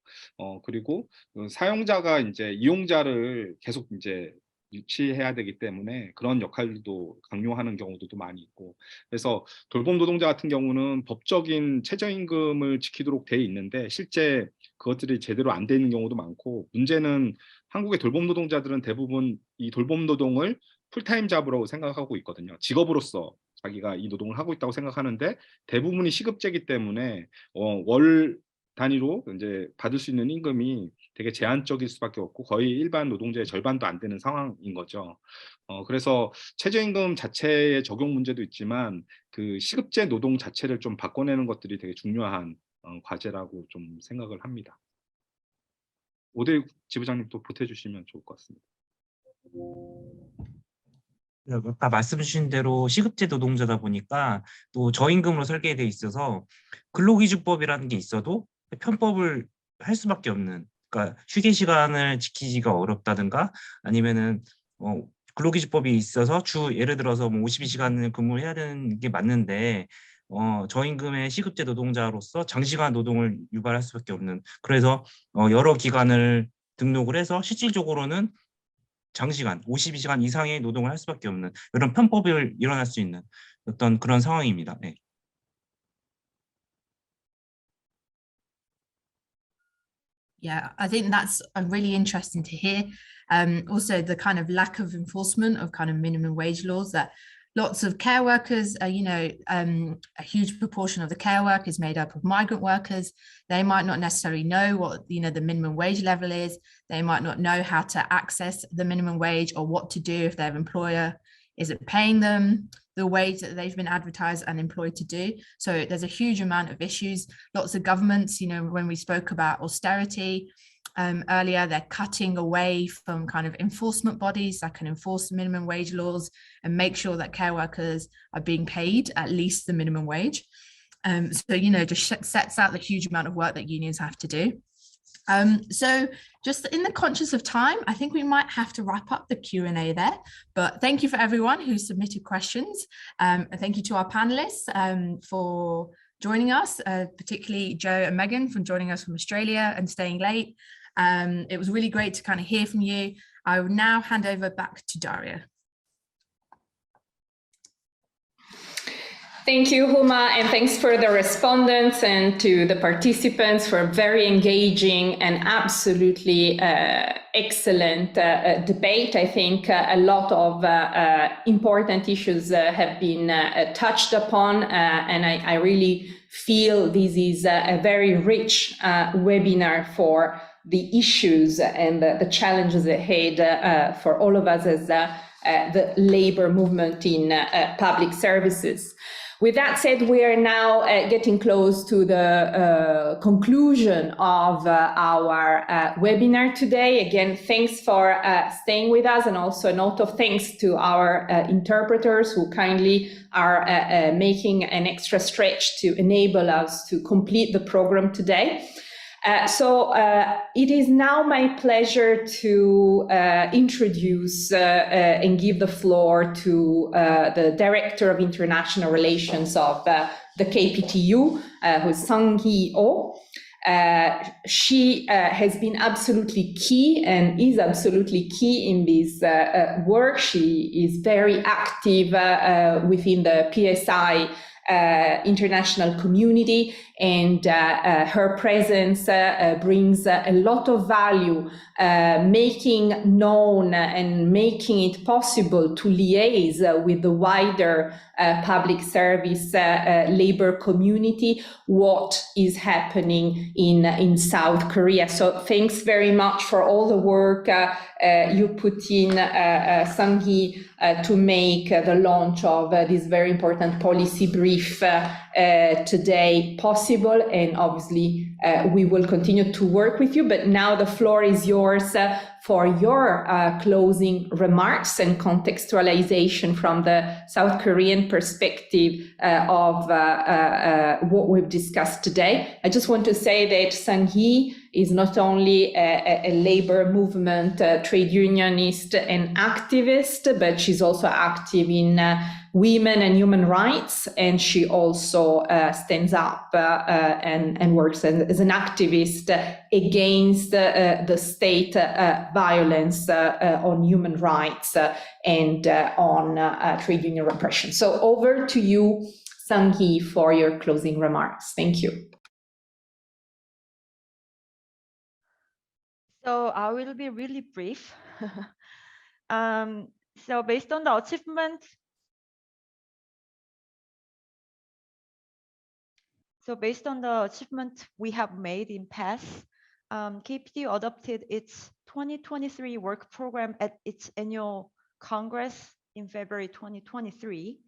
그리고 사용자가 이제 이용자를 계속 이제 유치해야 되기 때문에 그런 역할도 강요하는 경우도 많이 있고 그래서 돌봄 노동자 같은 경우는 법적인 최저임금을 지키도록 돼 있는데 실제 그것들이 제대로 안 돼 있는 경우도 많고 문제는 한국의 돌봄 노동자들은 대부분 이 돌봄 노동을 풀타임 잡으로 생각하고 있거든요. 직업으로서 자기가 이 노동을 하고 있다고 생각하는데 대부분이 시급제이기 때문에 월 단위로 이제 받을 수 있는 임금이 되게 제한적일 수밖에 없고 거의 일반 노동자의 절반도 안 되는 상황인 거죠. 그래서 최저임금 자체의 적용 문제도 있지만 그 시급제 노동 자체를 좀 바꿔내는 것들이 되게 중요한 과제라고 좀 생각을 합니다. 오대일 지부장님 또 보태주시면 좋을 것 같습니다. 아까 말씀 주신 대로 시급제 노동자다 보니까 또 저임금으로 설계되어 있어서 근로기준법이라는 게 있어도 편법을 할 수밖에 없는, 그러니까 휴게 시간을 지키기가 어렵다든가 아니면은 근로기준법이 있어서 예를 들어서 뭐 52시간을 근무를 해야 되는 게 맞는데 저임금의 시급제 노동자로서 장시간 노동을 유발할 수밖에 없는, 그래서 여러 기간을 등록을 해서 실질적으로는 장시간 52시간 이상의 노동을 할 수밖에 없는 이런 편법이 일어날 수 있는 어떤 그런 상황입니다. 네. Yeah, I think that's really interesting to hear. Also, the kind of lack of enforcement of kind of minimum wage laws, that lots of care workers, a huge proportion of the care work is made up of migrant workers. They might not necessarily know what, the minimum wage level is. They might not know how to access the minimum wage or what to do if their employer isn't paying them the wage that they've been advertised and employed to do. So there's a huge amount of issues. Lots of governments, when we spoke about austerity earlier, they're cutting away from kind of enforcement bodies that can enforce minimum wage laws and make sure that care workers are being paid at least the minimum wage. So, just sets out the huge amount of work that unions have to do. So just in the conscious of time, I think we might have to wrap up the Q&A there, but thank you for everyone who submitted questions. And thank you to our panelists for joining us, particularly Joe and Megan for joining us from Australia and staying late. It was really great to kind of hear from you. I will now hand over back to Daria. Thank you, Huma, and thanks for the respondents and to the participants for a very engaging and absolutely excellent debate. I think a lot of important issues have been touched upon, and I really feel this is a very rich webinar for the issues and the challenges ahead for all of us as the labor movement in public services. With that said, we are now getting close to the conclusion of our webinar today. Again, thanks for staying with us, and also a note of thanks to our interpreters who kindly are making an extra stretch to enable us to complete the program today. So it is now my pleasure to introduce and give the floor to the Director of International Relations of the KPTU, who's Sang-hee Oh. She has been absolutely key and is absolutely key in this work. She is very active within the PSI international community, and her presence brings a lot of value, making known and making it possible to liaise with the wider public service labor community what is happening in South Korea. So thanks very much for all the work you put in, Sang-hee, to make the launch of this very important policy brief today possible. And obviously, we will continue to work with you. But now the floor is yours for your closing remarks and contextualization from the South Korean perspective of what we've discussed today. I just want to say that Sang-hee is not only a labor movement trade unionist and activist, but she's also active in women and human rights, and she also stands up and works as an activist against the state violence on human rights and on trade union repression. So over to you, Sang-hee, for your closing remarks. Thank you. So I will be really brief. So based on the achievement, we have made in past, KPTU adopted its 2023 work program at its annual Congress in February 2023.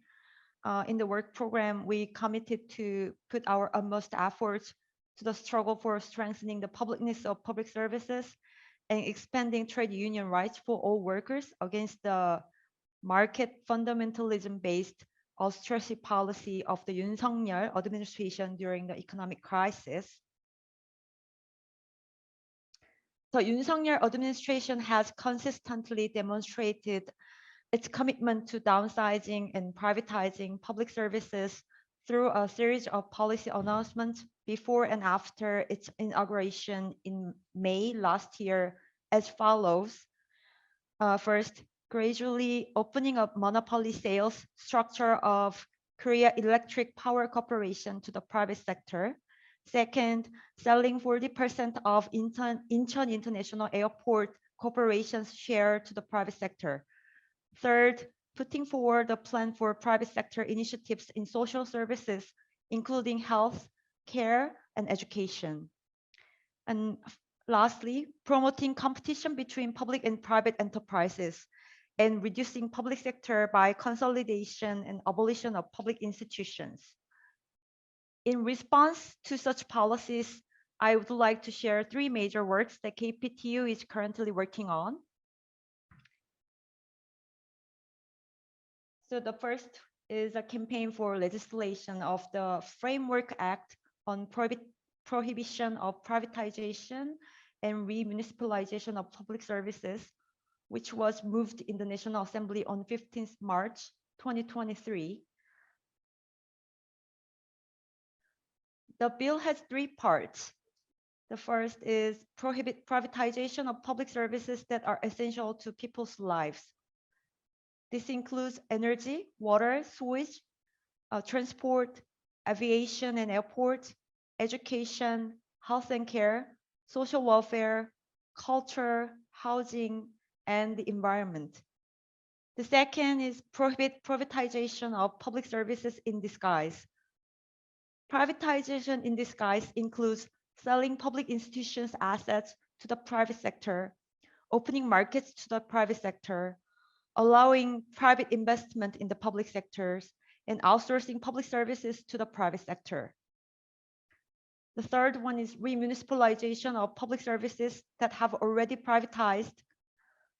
In the work program, we committed to put our utmost efforts to the struggle for strengthening the publicness of public services and expanding trade union rights for all workers against the market fundamentalism-based austerity policy of the Yoon Suk-yeol administration during the economic crisis. The Yoon Suk-yeol administration has consistently demonstrated its commitment to downsizing and privatizing public services through a series of policy announcements before and after its inauguration in May last year as follows. First, gradually opening up monopoly sales structure of Korea Electric Power Corporation to the private sector. Second, selling 40% of Incheon International Airport Corporation's share to the private sector. Third, putting forward a plan for private sector initiatives in social services, including health, care, and education. And lastly, promoting competition between public and private enterprises and reducing public sector by consolidation and abolition of public institutions. In response to such policies, I would like to share 3 major works that KPTU is currently working on. So the first is a campaign for legislation of the Framework Act on prohibition of privatization and remunicipalization of public services, which was moved in the National Assembly on 15th March 2023. The bill has 3 parts. The first is prohibit privatization of public services that are essential to people's lives. This includes energy, water, sewage, transport, aviation and airports, education, health and care, social welfare, culture, housing, and the environment. The second is prohibit privatization of public services in disguise. Privatization in disguise includes selling public institutions' assets to the private sector, opening markets to the private sector, allowing private investment in the public sectors, and outsourcing public services to the private sector. The third one is remunicipalization of public services that have already privatized.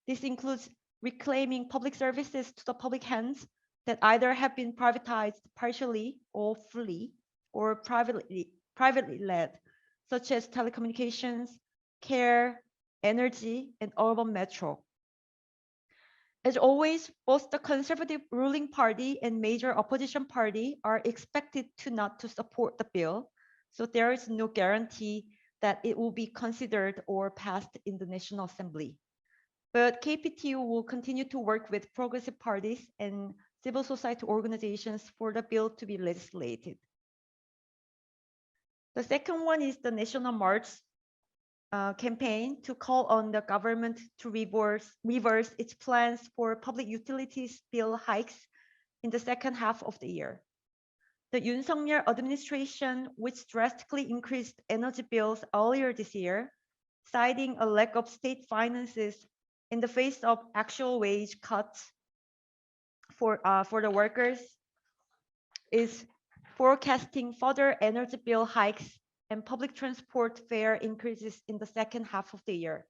This includes reclaiming public services to the public hands that either have been privatized partially or fully or privately led, such as telecommunications, care, energy, and urban metro. As always, both the conservative ruling party and major opposition party are expected to not to support the bill, so there is no guarantee that it will be considered or passed in the National Assembly. But KPTU will continue to work with progressive parties and civil society organizations for the bill to be legislated. The second one is the National March campaign to call on the government to reverse its plans for public utilities bill hikes in the second half of the year. The Yoon Suk-yeol administration, which drastically increased energy bills earlier this year, citing a lack of state finances in the face of actual wage cuts for the workers, is forecasting further energy bill hikes and public transport fare increases in the second half of the year.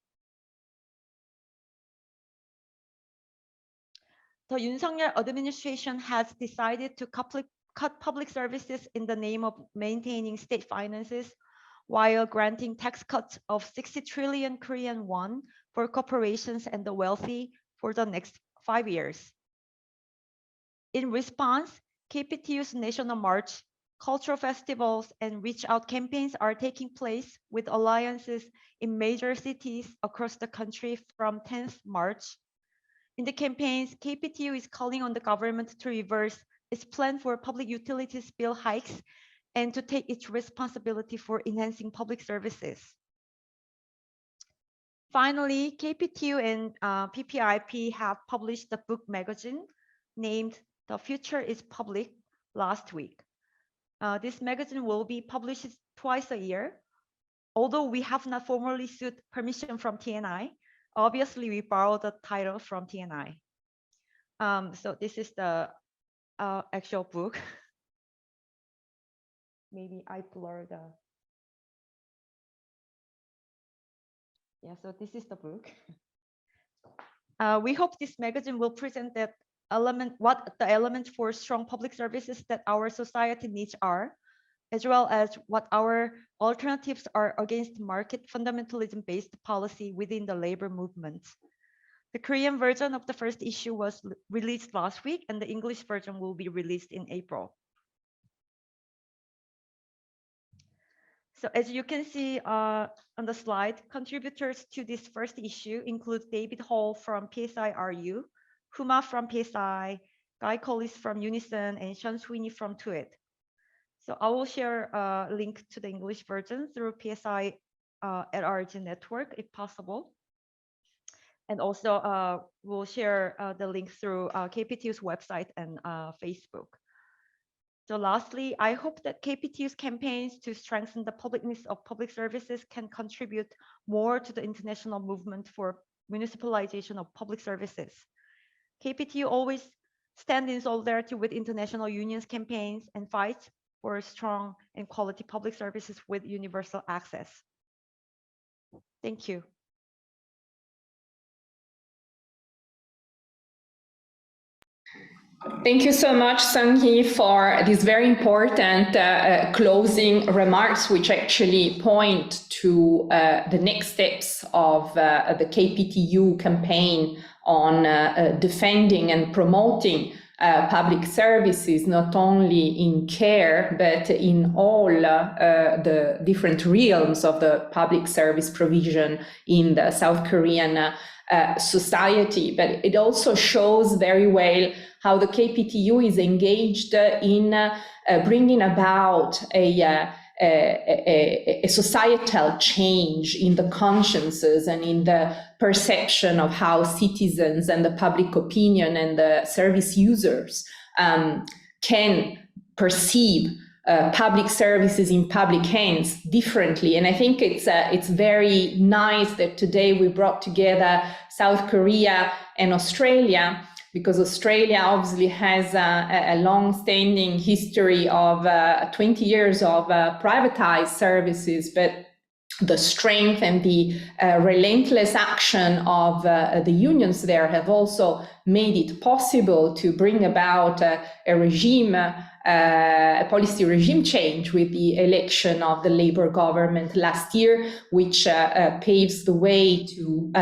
The Yoon Suk-yeol administration has decided to cut public services in the name of maintaining state finances while granting tax cuts of 60 trillion Korean won for corporations and the wealthy for the next 5 years. In response, KPTU's National March, cultural festivals, and reach out campaigns are taking place with alliances in major cities across the country from 10th March. In the campaigns, KPTU is calling on the government to reverse its plan for public utilities bill hikes and to take its responsibility for enhancing public services. Finally, KPTU and PPIP have published a book magazine named The Future is Public last week. This magazine will be published twice a year. although we have not formally sought permission from TNI, obviously we borrowed the title from TNI. So this is the actual book. Maybe I blur the. Yeah, so this is the book. We hope this magazine will present what the elements for strong public services that our society needs are, as well as what our alternatives are against market fundamentalism-based policy within the labor movement. The Korean version of the first issue was released last week, and the English version will be released in April. So as you can see on the slide, contributors to this first issue include David Hall from PSI-RU, Huma from PSI, Guy Collis from Unison, and Sean Sweeney from TUIT. So I will share a link to the English version through PSI at RG network if possible. And also we'll share the link through KPTU's website and Facebook. So lastly, I hope that KPTU's campaigns to strengthen the publicness of public services can contribute more to the international movement for municipalization of public services. KPTU always stands in solidarity with international unions campaigns and fights for strong and quality public services with universal access. Thank you. Thank you so much, Sung-hee, for these very important closing remarks, which actually point to the next steps of the KPTU campaign on defending and promoting public services, not only in care, but in all the different realms of the public service provision in the South Korean society. But it also shows very well how the KPTU is engaged in bringing about a societal change in the consciences and in the perception of how citizens and the public opinion and the service users can perceive public services in public hands differently. And I think it's very nice that today we brought together South Korea and Australia, because Australia obviously has a long-standing history of 20 years of privatized services, but the strength and the relentless action of the unions there have also made it possible to bring about a policy regime change with the election of the Labour government last year, which paves the way to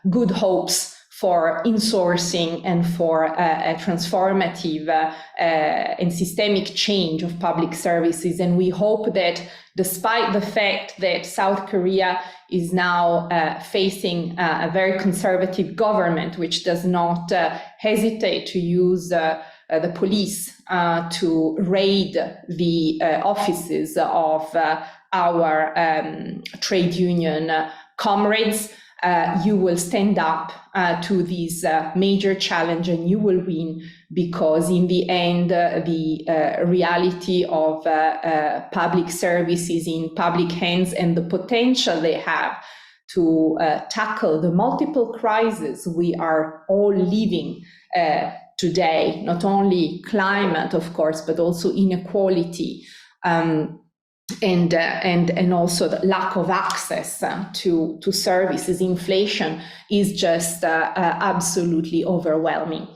good hopes for insourcing and for a transformative and systemic change of public services. And we hope that despite the fact that South Korea is now facing a very conservative government, which does not hesitate to use the police to raid the offices of our trade union comrades, you will stand up to this major challenge and you will win, because in the end, the reality of public services in public hands and the potential they have to tackle the multiple crises we are all living today, not only climate, of course, but also inequality, and also the lack of access to services, inflation is just absolutely overwhelming.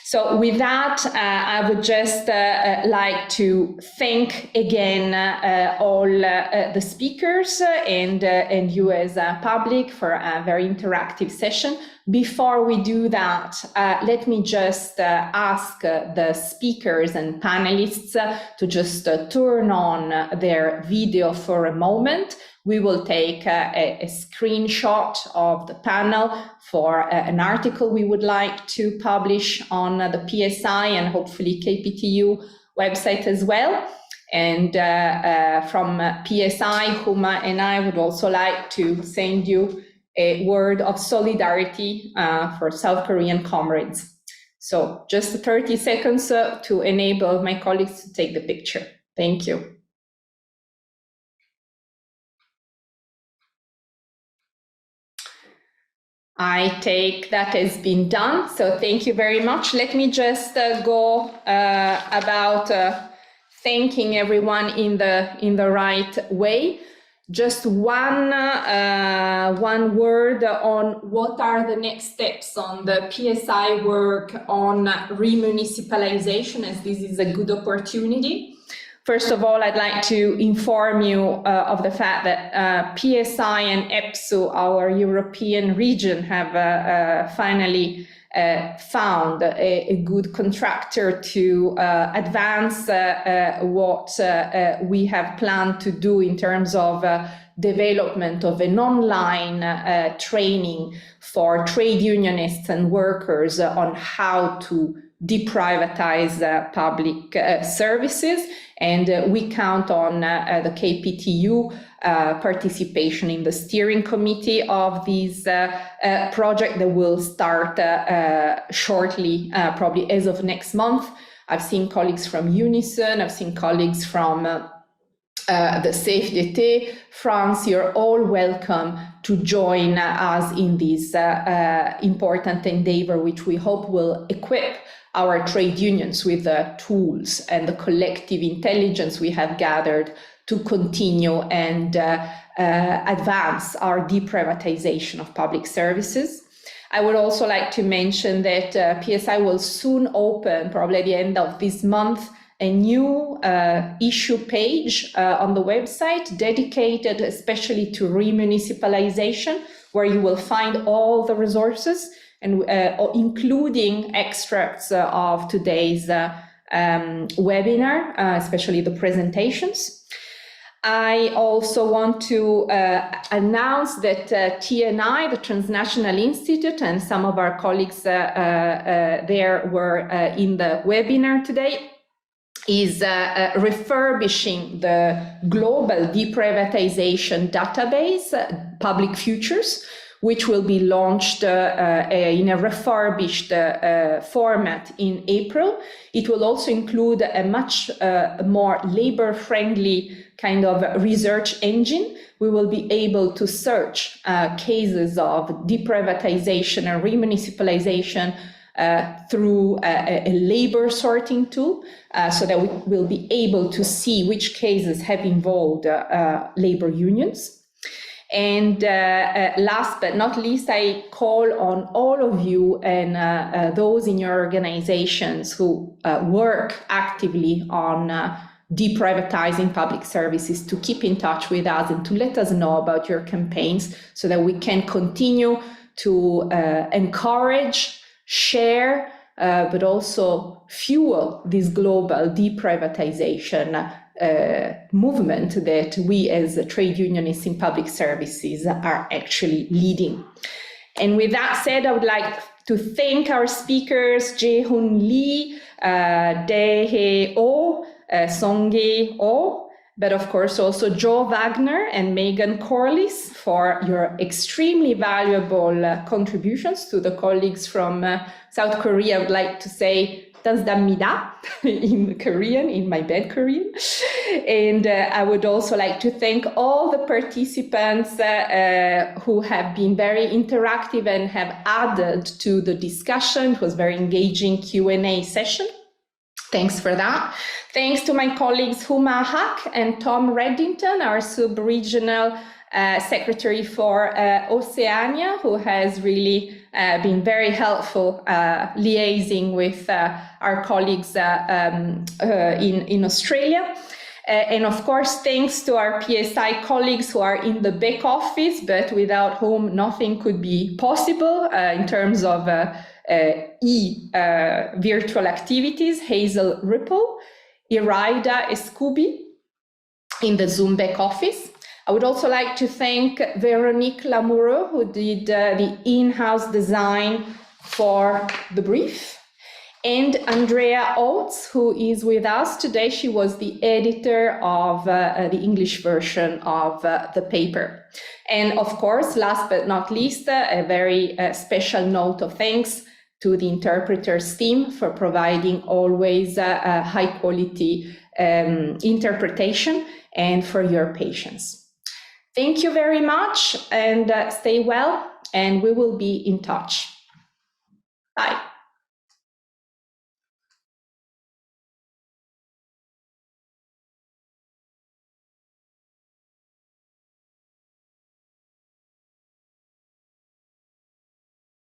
So with that, I would just like to thank again all the speakers and you as a public for a very interactive session. Before we do that, let me just ask the speakers and panelists to just turn on their video for a moment. We will take a screenshot of the panel for an article we would like to publish on the PSI and hopefully KPTU website as well. And from PSI, Huma and I would also like to send you a word of solidarity for South Korean comrades. So just 30 seconds to enable my colleagues to take the picture. Thank you. I take that has been done. So thank you very much. Let me just go about thanking everyone in the right way. Just one word on what are the next steps on the PSI work on remunicipalization, as this is a good opportunity. First of all, I'd like to inform you of the fact that PSI and EPSU, our European region, have finally found a good contractor to advance what we have planned to do in terms of development of an online training for trade unionists and workers on how to deprivatize public services. And we count on the KPTU participation in the steering committee of this project that will start shortly, probably as of next month. I've seen colleagues from Unison, I've seen colleagues from the CFDT France. You're all welcome to join us in this important endeavor, which we hope will equip our trade unions with the tools and the collective intelligence we have gathered to continue and advance our deprivatization of public services. I would also like to mention that PSI will soon open, probably at the end of this month, a new issue page on the website dedicated especially to remunicipalization, where you will find all the resources, and including extracts of today's webinar, especially the presentations. I also want to announce that TNI, the Transnational Institute, and some of our colleagues there were in the webinar today, is refurbishing the global deprivatization database, Public Futures, which will be launched in a refurbished format in April. It will also include a much more labor-friendly kind of research engine. We will be able to search cases of deprivatization and remunicipalization through a labor sorting tool, so that we will be able to see which cases have involved labor unions. And last but not least, I call on all of you and those in your organizations who work actively on deprivatizing public services to keep in touch with us and to let us know about your campaigns, so that we can continue to encourage, share, but also fuel this global deprivatization movement that we as trade unionists in public services are actually leading. And with that said, I would like to thank our speakers, Jae-hoon Lee, Dae-hee Oh, Song-gi Oh, but of course also Joe Wagner and Megan Corliss for your extremely valuable contributions. To the colleagues from South Korea, I would like to say 감사합니다 in Korean, in my bad Korean. And I would also like to thank all the participants who have been very interactive and have added to the discussion. It was a very engaging Q&A session. Thanks for that. Thanks to my colleagues Huma Haq and Tom Reddington, our sub-regional secretary for Oceania, who has really been very helpful liaising with our colleagues in Australia. And of course, thanks to our PSI colleagues who are in the back office, but without whom nothing could be possible in terms of virtual activities, Hazel Ripple, Iraida Escubi in the Zoom back office. I would also like to thank Veronique Lamoureux, who did the in-house design for the brief, and Andrea Oates, who is with us today. She was the editor of the English version of the paper. And of course, last but not least, a very special note of thanks to the interpreters team for providing always high quality interpretation and for your patience. Thank you very much and stay well and we will be in touch. Bye.